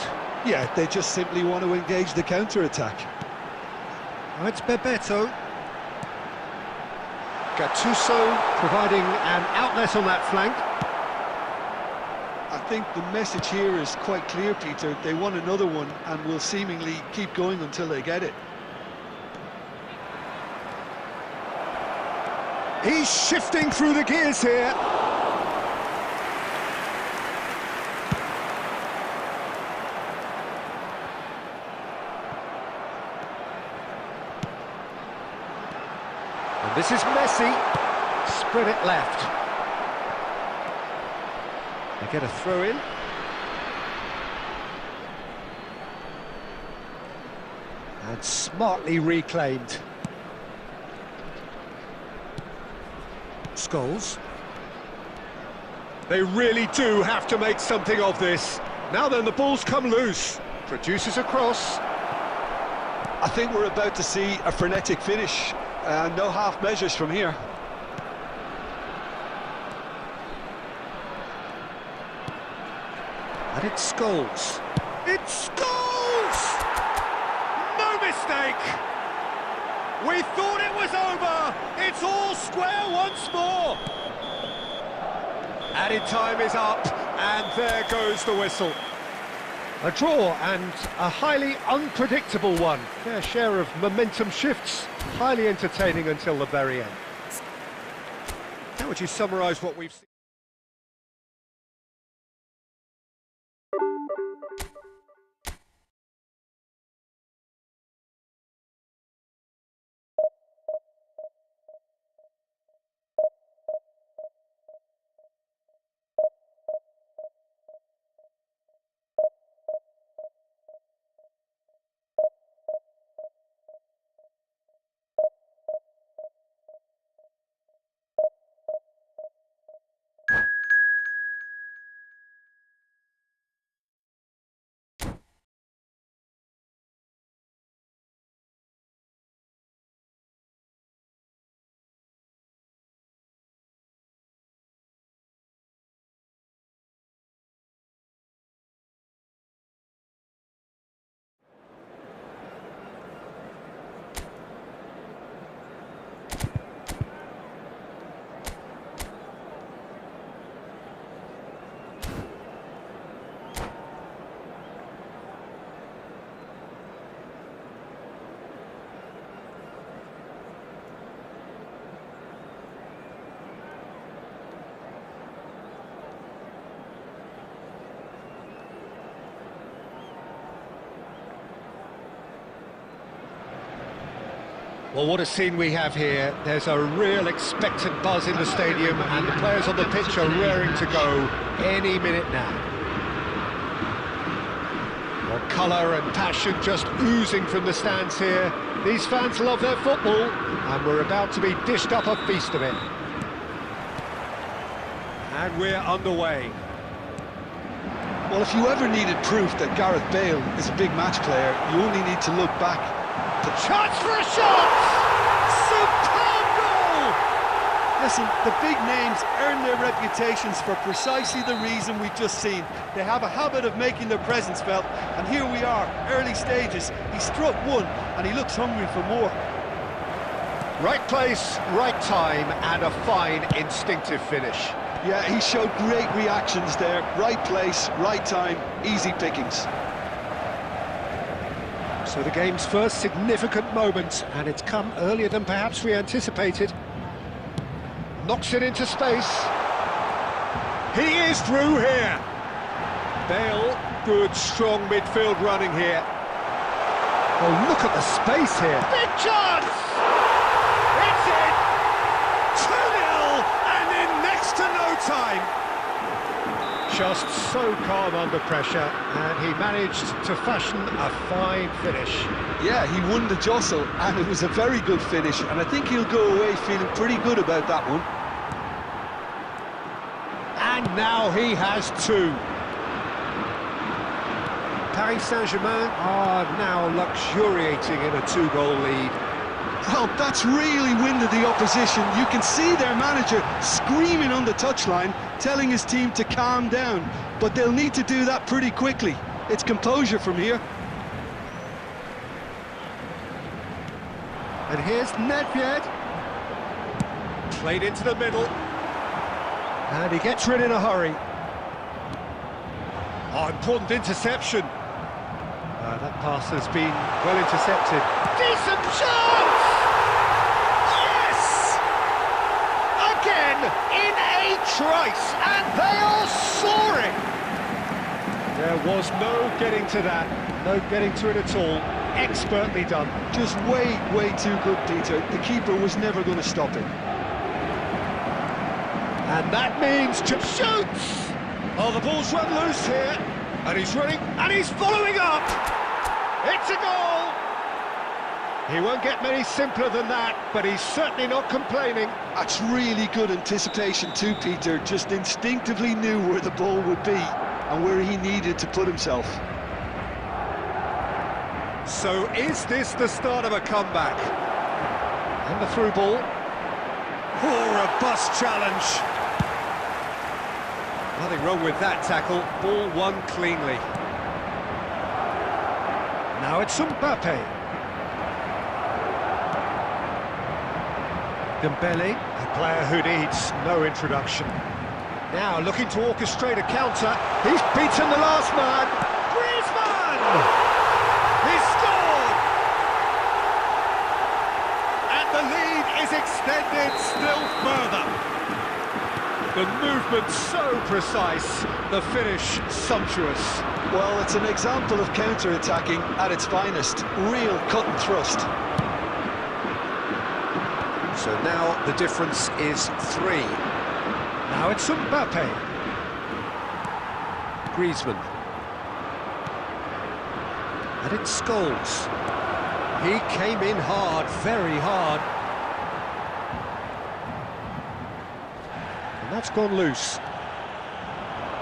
Yeah, they just simply want to engage the counter-attack. Oh, it's Bebeto. Gattuso providing an outlet on that flank. I think the message here is quite clear, Peter. They want another one and will seemingly keep going until they get it. He's shifting through the gears here. And this is Messi. Spread it left. They get a throw in. And smartly reclaimed. Scholes. They really do have to make something of this. Now then, the ball's come loose. Produces a cross. I think we're about to see a frenetic finish. No half measures from here. And it's Scholes. It's Scholes! No mistake! We thought it was over! It's all square once more! Added time is up, and there goes the whistle. A draw, and a highly unpredictable one. Fair share of momentum shifts, highly entertaining until the very end. How would you summarise what we've seen? Well, what a scene we have here. There's a real expectant buzz in the stadium, and the players on the pitch are raring to go any minute now. Well, colour and passion just oozing from the stands here. These fans love their football, and we're about to be dished up a feast of it. And we're underway. Well, if you ever needed proof that Gareth Bale is a big match player, you only need to look back. The chance for a shot! Superb goal! Listen, the big names earn their reputations for precisely the reason we've just seen. They have a habit of making their presence felt, and here we are, early stages. He struck one, and he looks hungry for more. Right place, right time, and a fine instinctive finish. Yeah, he showed great reactions there. Right place, right time, easy pickings. So the game's first significant moment, and it's come earlier than perhaps we anticipated. Knocks it into space. He is through here. Bale, good, strong midfield running here. Oh, look at the space here. Big chance! It's in! 2-0, and in next to no time. Just so calm under pressure, and he managed to fashion a fine finish. Yeah, he won the jostle, and it was a very good finish, and I think he'll go away feeling pretty good about that one. And now he has two. Paris Saint-Germain are now luxuriating in a two-goal lead. Well, that's really winded the opposition. You can see their manager screaming on the touchline, telling his team to calm down. But they'll need to do that pretty quickly. It's composure from here. And here's Nedved. Played into the middle. And he gets rid in a hurry. Oh, important interception. That pass has been well intercepted. Decent chance! Yes! Again, in a trice, and they are soaring! There was no getting to that, no getting to it at all. Expertly done. Just way too good, Peter. The keeper was never going to stop it. And that means just shoots! Oh, the ball's run loose here, and he's running, and he's following up! It's a goal! He won't get many simpler than that, but he's certainly not complaining. That's really good anticipation too, Peter. Just instinctively knew where the ball would be and where he needed to put himself. So is this the start of a comeback? And the through ball. Oh, robust challenge. Nothing wrong with that tackle. Ball won cleanly. Now it's Mbappe. Dembele, a player who needs no introduction. Now looking to orchestrate a counter. He's beaten the last man. Griezmann! He's scored! And the lead is extended still further. The movement so precise, the finish sumptuous. Well, it's an example of counter-attacking at its finest. Real cut and thrust. So now the difference is 3. Now it's Mbappe. Griezmann. And it's Scholes. He came in hard, very hard. And that's gone loose.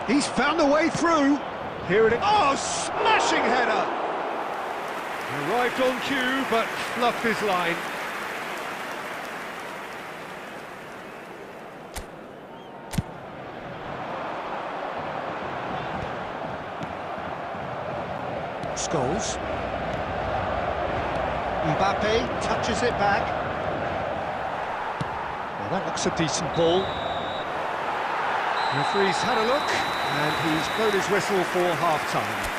He's found a way through. Here it is. Oh, smashing header! Arrived on cue, but fluffed his line. Scholes. Mbappe touches it back. Well, that looks a decent ball. Referee's had a look, and he's blown his whistle for half-time.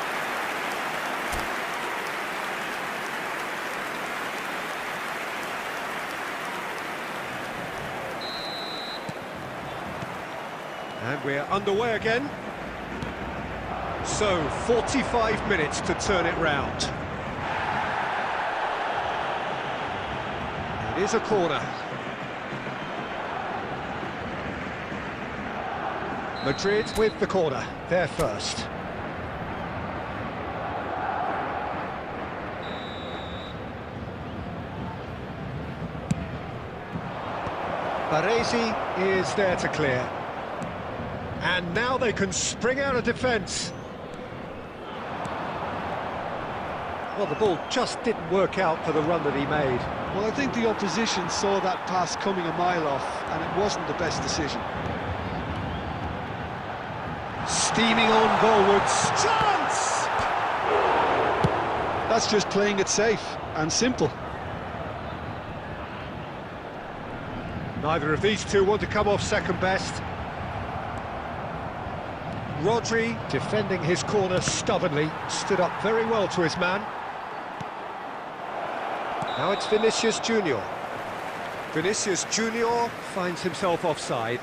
And we're underway again. So, 45 minutes to turn it round. It is a corner. Madrid with the corner, they're first. Baresi is there to clear. And now they can spring out of defence. Well, the ball just didn't work out for the run that he made. Well, I think the opposition saw that pass coming a mile off, and it wasn't the best decision. Steaming on goalwards. Chance! That's just playing it safe and simple. Neither of these two want to come off second best. Rodri, defending his corner stubbornly, stood up very well to his man. Now it's Vinicius Junior. Vinicius Junior finds himself offside.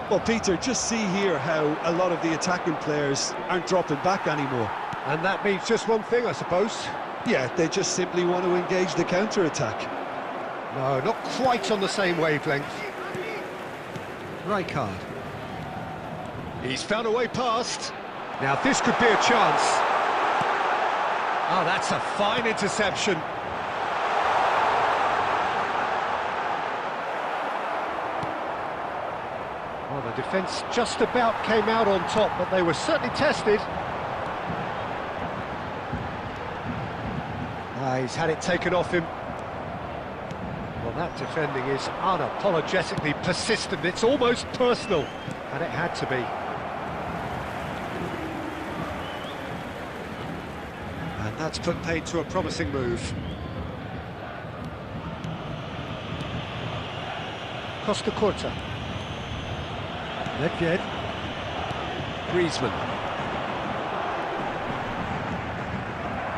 Well, Peter, just see here how a lot of the attacking players aren't dropping back anymore. And that means just one thing, I suppose. Yeah, they just simply want to engage the counter-attack. No, not quite on the same wavelength. Rijkaard. He's found a way past. Now this could be a chance. Oh, that's a fine interception. Well, the defence just about came out on top, but they were certainly tested. He's had it taken off him. Well, that defending is unapologetically persistent. It's almost personal, and it had to be. And that's put paid to a promising move. Costa Corta. Nedved. Griezmann.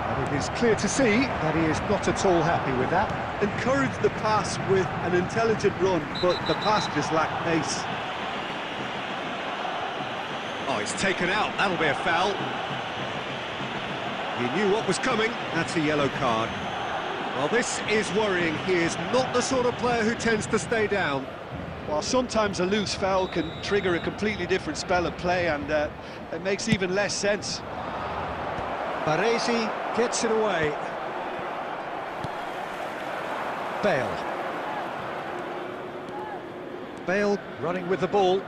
And it is clear to see that he is not at all happy with that. Encouraged the pass with an intelligent run, but the pass just lacked pace. Oh, he's taken out. That'll be a foul. He knew what was coming. That's a yellow card. Well, this is worrying. He is not the sort of player who tends to stay down. Well, sometimes a loose foul can trigger a completely different spell of play, and it makes even less sense. Baresi gets it away. Bale. Bale running with the ball.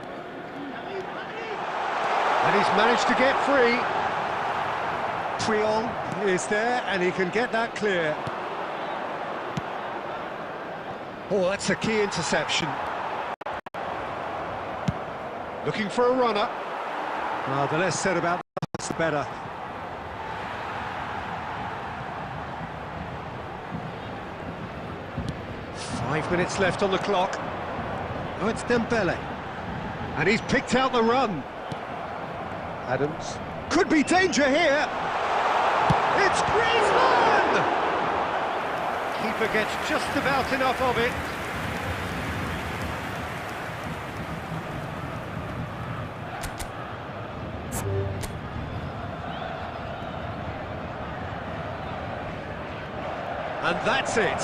And he's managed to get free. Trion is there, and he can get that clear. Oh, that's a key interception. Looking for a runner. Well, the less said about that, the better. Five minutes left on the clock. Oh, it's Dembele. And he's picked out the run. Adams. Could be danger here. It's Griezmann! Keeper gets just about enough of it. And that's it.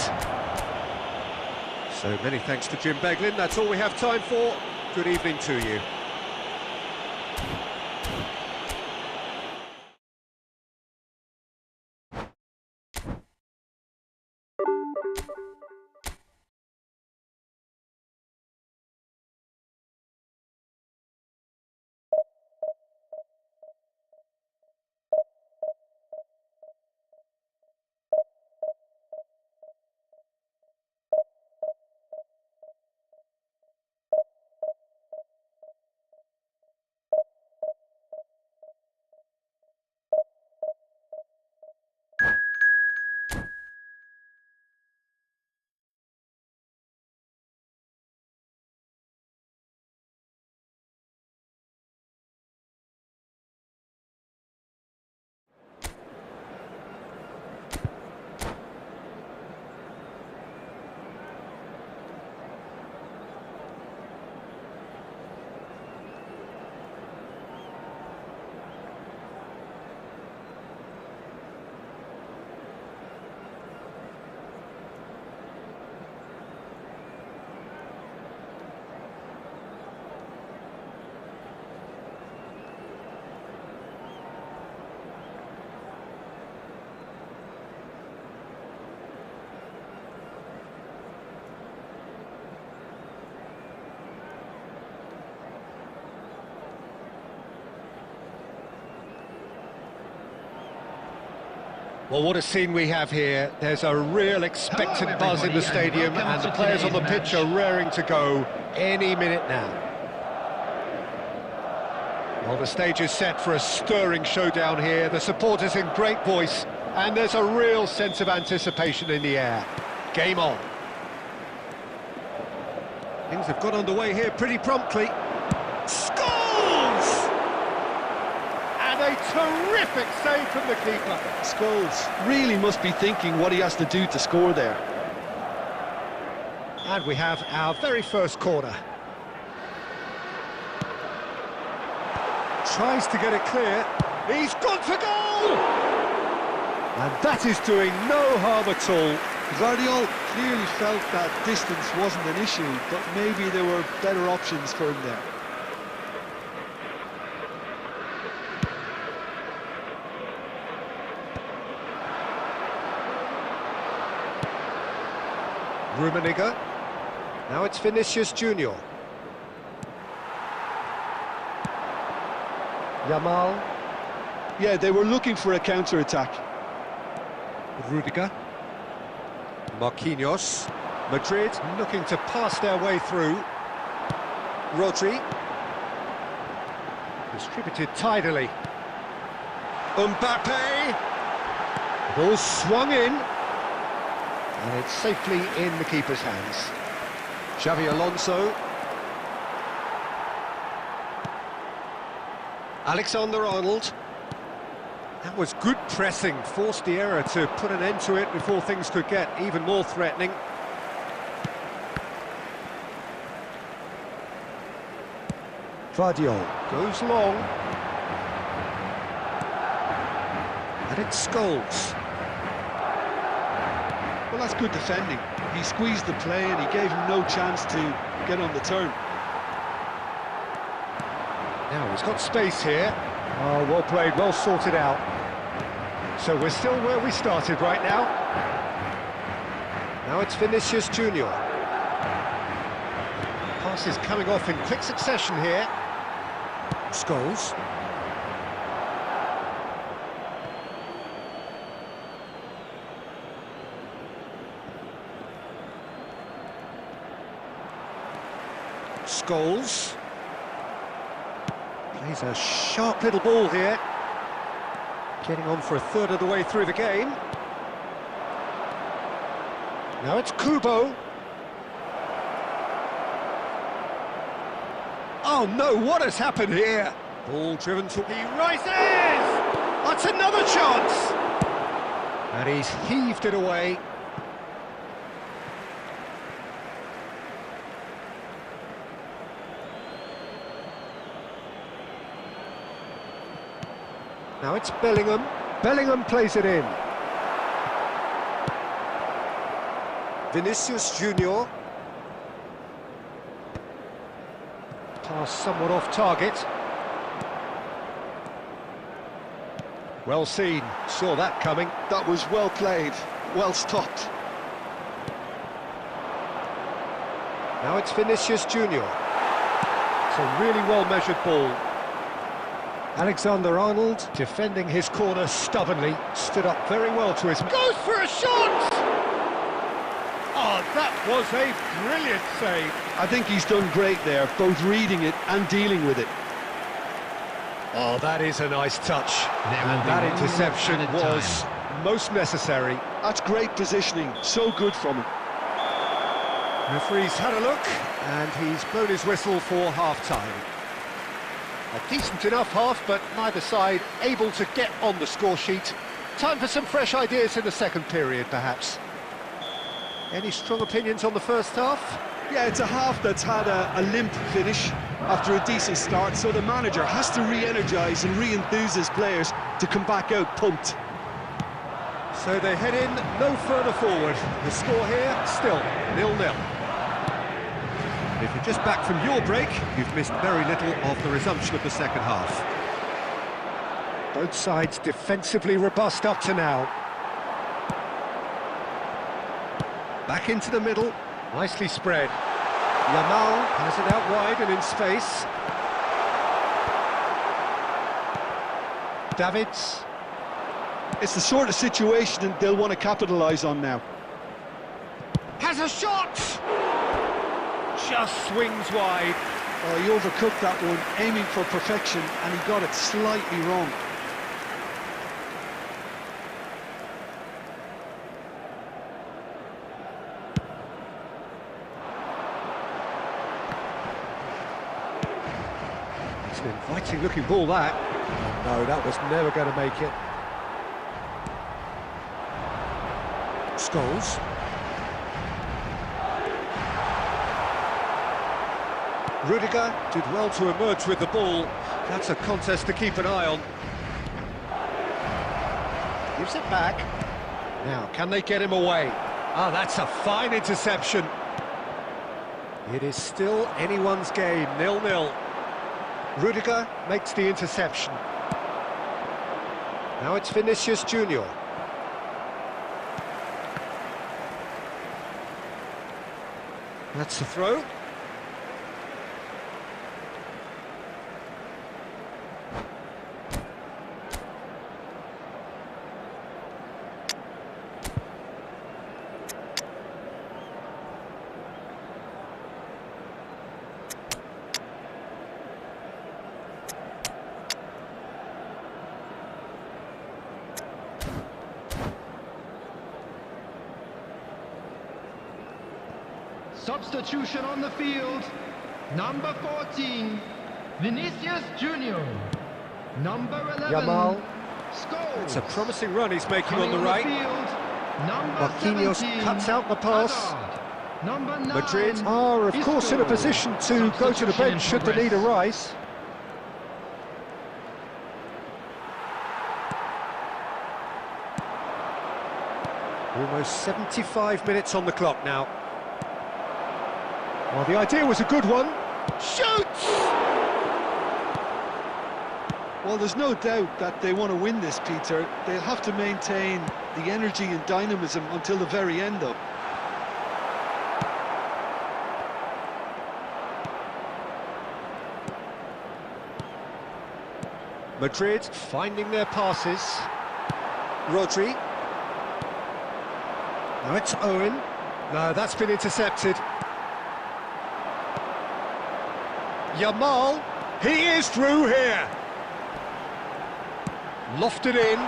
So many thanks to Jim Beglin. That's all we have time for. Good evening to you. Well, what a scene we have here. There's a real expectant buzz in the stadium, and the players on the pitch are raring to go any minute now. Well, the stage is set for a stirring showdown here. The supporters in great voice, and there's a real sense of anticipation in the air. Game on. Things have got underway here pretty promptly. Scores! And a terrific save from the keeper. Scholes really must be thinking what he has to do to score there. And we have our very first corner. Tries to get it clear. He's gone for goal! And that is doing no harm at all. Guardiola clearly felt that distance wasn't an issue, but maybe there were better options for him there. Rummenigge. Now it's Vinicius Junior. Yamal. Yeah, they were looking for a counter-attack. Rudiger. Marquinhos. Madrid looking to pass their way through. Rodri. Distributed tidily. Mbappe. Ball swung in. And it's safely in the keeper's hands. Xavi Alonso. Alexander-Arnold. That was good pressing, forced the error to put an end to it before things could get even more threatening. Vardiol goes long. And it's Scholes. Well, that's good defending. He squeezed the play and he gave him no chance to get on the turn. Now he's got space here. Oh, well played, well sorted out. So we're still where we started right now. Now it's Vinicius Junior. Passes coming off in quick succession here. Scholes. Scholes. Plays a sharp little ball here. Getting on for a third of the way through the game. Now it's Kubo. Oh no, what has happened here? Ball driven to... He rises! That's another chance! And he's heaved it away. Now it's Bellingham. Bellingham plays it in. Vinicius Junior. Pass somewhat off target. Well seen. Saw that coming. That was well played, well stopped. Now it's Vinicius Junior. It's a really well-measured ball. Alexander-Arnold defending his corner stubbornly, stood up very well to his... Goes for a shot! Oh, that was a brilliant save. I think he's done great there, both reading it and dealing with it. Oh, that is a nice touch. And that interception was most necessary. That's great positioning, so good from him. Referee's had a look, and he's blown his whistle for half-time. A decent enough half, but neither side able to get on the score sheet. Time for some fresh ideas in the second period, perhaps. Any strong opinions on the first half? Yeah, it's a half that's had a limp finish after a decent start, so the manager has to re-energise and re-enthuse his players to come back out pumped. So they head in no further forward. The score here, still 0-0. If you're just back from your break, you've missed very little of the resumption of the second half. Both sides defensively robust up to now. Back into the middle, nicely spread. Yamal has it out wide and in space. Davids. It's the sort of situation they'll want to capitalise on now. Has a shot! Just swings wide. Oh, he overcooked that one, aiming for perfection, and he got it slightly wrong. It's an inviting looking ball, that. Oh, no, that was never going to make it. Scholes. Rudiger did well to emerge with the ball. That's a contest to keep an eye on. Gives it back. Now, can they get him away? Ah, that's a fine interception. It is still anyone's game, 0-0. Rudiger makes the interception. Now it's Vinicius Junior. That's the throw. Substitution on the field. Number 14, Vinicius Junior. Number 11, Yamal. Scholes. It's a promising run he's making Coming on the right. Marquinhos Marquinhos cuts out the pass. Number 9, Madrid are, of course, in a position to go to the bench should the need arise. Almost 75 minutes on the clock now. Well, the idea was a good one. Shoots! Well, there's no doubt that they want to win this, Peter. They'll have to maintain the energy and dynamism until the very end, though. Madrid finding their passes. Rodri. Now it's Owen. No, that's been intercepted. Yamal, he is through here. Lofted in.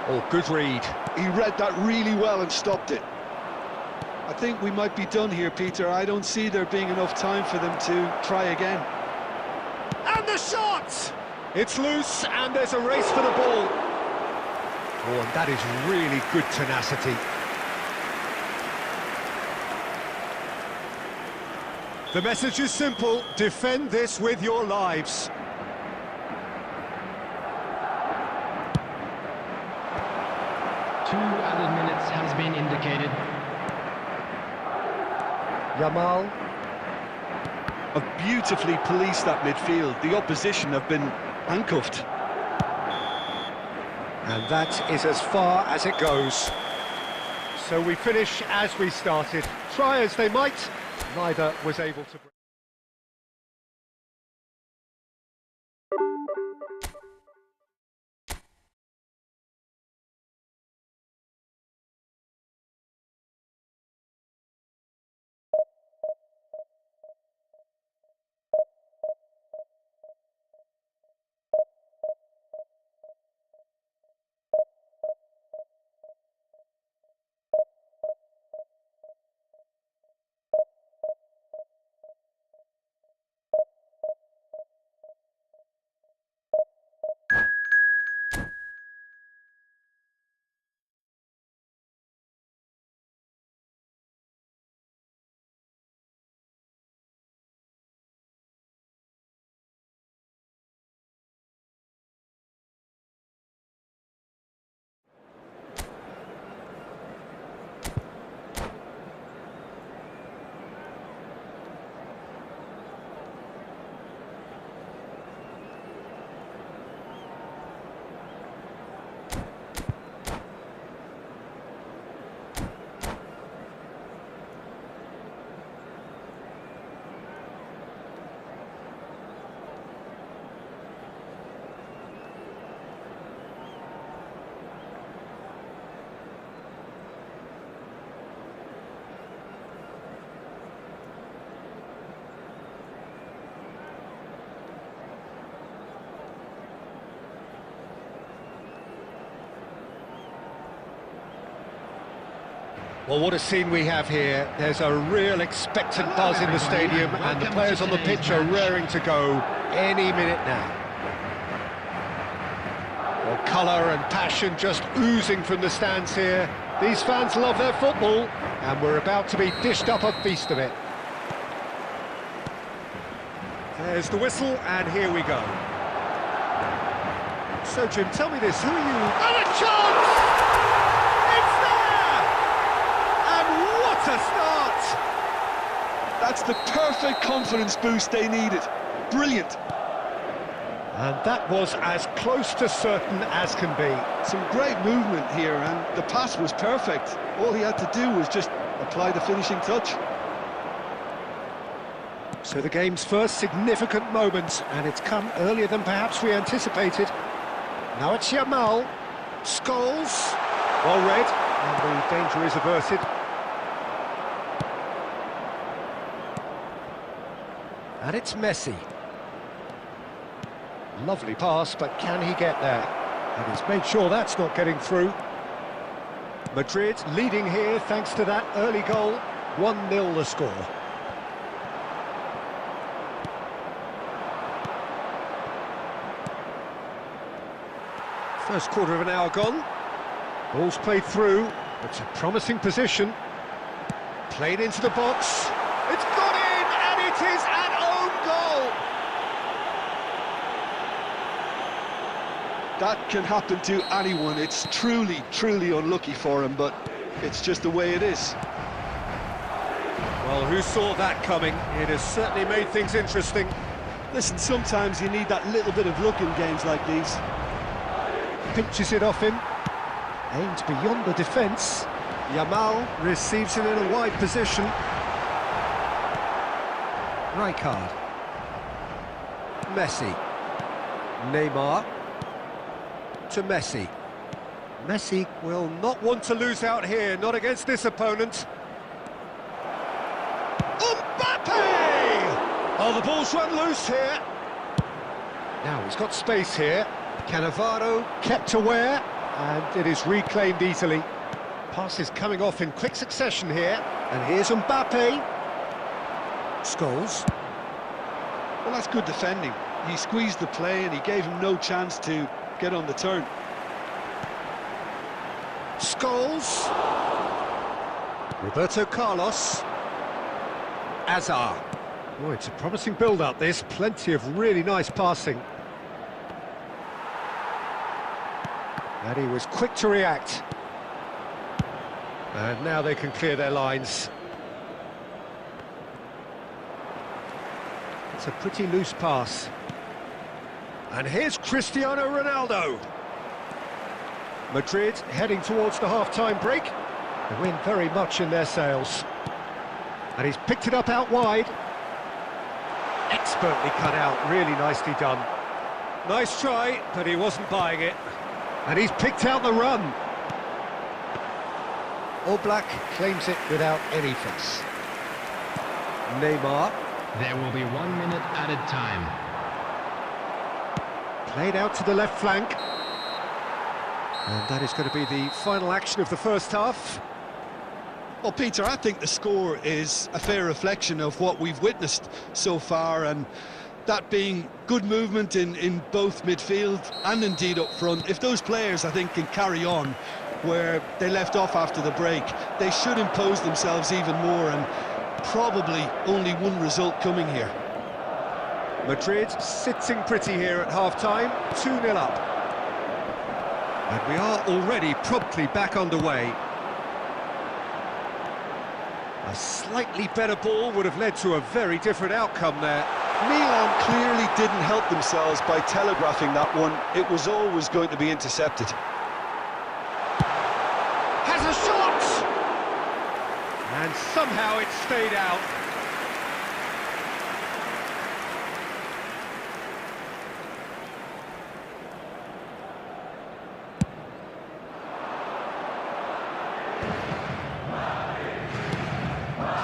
Oh, good read. He read that really well and stopped it. I think we might be done here, Peter. I don't see there being enough time for them to try again. And the shot! It's loose and there's a race for the ball. Oh, and that is really good tenacity. The message is simple: defend this with your lives. Two added minutes has been indicated. Yamal. Have beautifully policed that midfield. The opposition have been handcuffed. And that is as far as it goes. So we finish as we started. Try as they might, neither was able to... Well, what a scene we have here. There's a real expectant buzz in the stadium, and the players on the pitch are raring to go any minute now. Well, colour and passion just oozing from the stands here. These fans love their football, and we're about to be dished up a feast of it. There's the whistle, and here we go. So, Jim, tell me this, who are you... And a chance! It's there! And what a start! That's the perfect confidence boost they needed. Brilliant. And that was as close to certain as can be. Some great movement here, and the pass was perfect. All he had to do was just apply the finishing touch. So the game's first significant moment, and it's come earlier than perhaps we anticipated. Now it's Yamal. Scholes. Well read, and the danger is averted. And it's Messi. Lovely pass, but can he get there? And he's made sure that's not getting through. Madrid leading here thanks to that early goal. 1-0 the score. First quarter of an hour gone. Ball's played through. It's a promising position. Played into the box. It's gone in, and it is an own goal. That can happen to anyone. It's truly, truly unlucky for him, but it's just the way it is. Well, who saw that coming? It has certainly made things interesting. Listen, sometimes you need that little bit of luck in games like these. Pinches it off him. Aimed beyond the defence. Yamal receives it in a wide position. Rijkaard. Messi. Neymar. To Messi. Messi will not want to lose out here, not against this opponent. Mbappe! Oh, the ball's run loose here. Now he's got space here. Cannavaro kept aware, and it is reclaimed easily. Pass is coming off in quick succession here, and here's Mbappe. Scholes. Well, that's good defending. He squeezed the play and he gave him no chance to get on the turn. Scholes. Roberto Carlos. Azar. Oh, it's a promising build-up, this. Plenty of really nice passing. And he was quick to react. And now they can clear their lines. It's a pretty loose pass. And here's Cristiano Ronaldo. Madrid heading towards the half-time break. The wind very much in their sails. And he's picked it up out wide. Expertly cut out, really nicely done. Nice try, but he wasn't buying it. And he's picked out the run. Oblak claims it without any fuss. Neymar. There will be 1 minute added time. Played out to the left flank. And that is going to be the final action of the first half. Well, Peter, I think the score is a fair reflection of what we've witnessed so far, and that being good movement in both midfield and indeed up front. If those players, I think, can carry on where they left off after the break, they should impose themselves even more, and probably only one result coming here. Madrid sitting pretty here at half-time, 2-0 up. And we are already promptly back underway. A slightly better ball would have led to a very different outcome there. Milan clearly didn't help themselves by telegraphing that one. It was always going to be intercepted. Has a shot! And somehow it stayed out.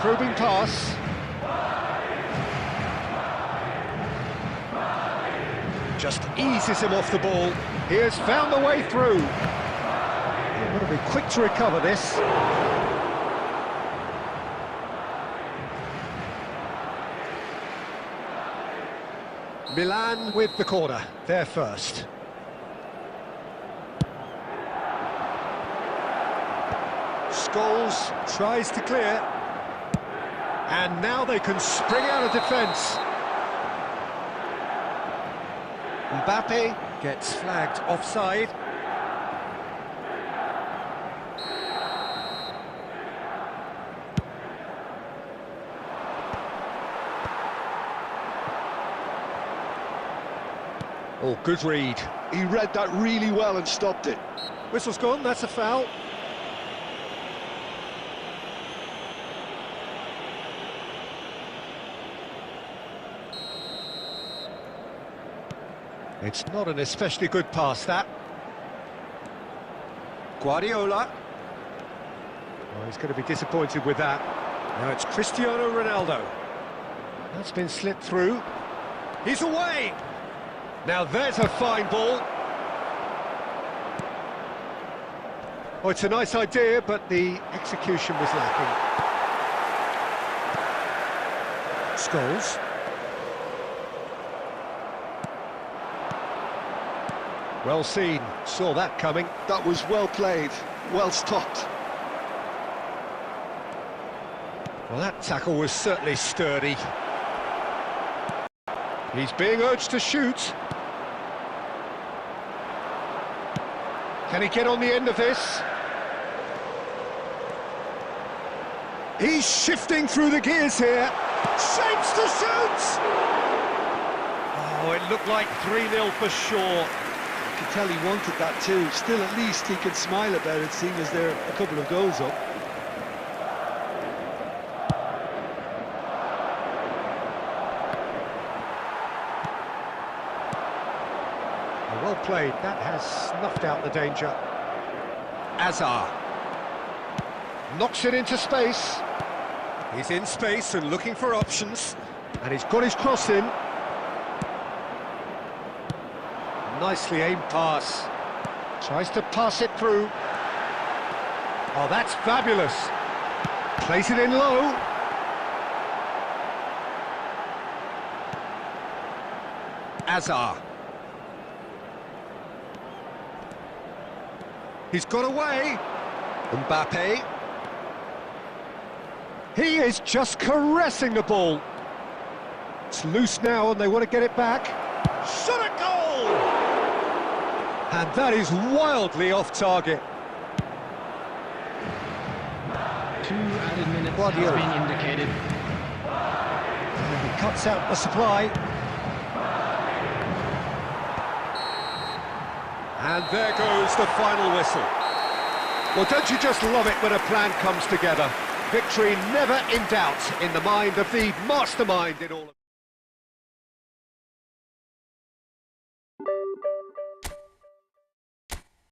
Probing pass. Just eases him off the ball. He has found the way through. He'll want to be quick to recover this. Milan with the corner, they're first. Scholes tries to clear. And now they can spring out of defence. Mbappe gets flagged offside. Oh, good read. He read that really well and stopped it. Whistle's gone, that's a foul. It's not an especially good pass, that. Guardiola. Oh, he's going to be disappointed with that. Now it's Cristiano Ronaldo. That's been slipped through. He's away! Now there's a fine ball. Oh, it's a nice idea, but the execution was lacking. Scholes. Well seen, saw that coming. That was well played, well stopped. Well, that tackle was certainly sturdy. He's being urged to shoot. Can he get on the end of this? He's shifting through the gears here. Shapes to shoot! Oh, it looked like 3-0 for sure. You can tell he wanted that too. Still, at least he can smile about it, seeing as they're a couple of goals up. Well played, that has snuffed out the danger. Azar knocks it into space. He's in space and looking for options, and he's got his cross in. Nicely aimed pass. Tries to pass it through. Oh, that's fabulous. Plays it in low. Azar. He's got away. Mbappe. He is just caressing the ball. It's loose now and they want to get it back. Shot at goal! And that is wildly off target. 2 added minutes Guardiola has been indicated. He cuts out the supply. And there goes the final whistle. Well, don't you just love it when a plan comes together? Victory never in doubt in the mind of the mastermind in all of it.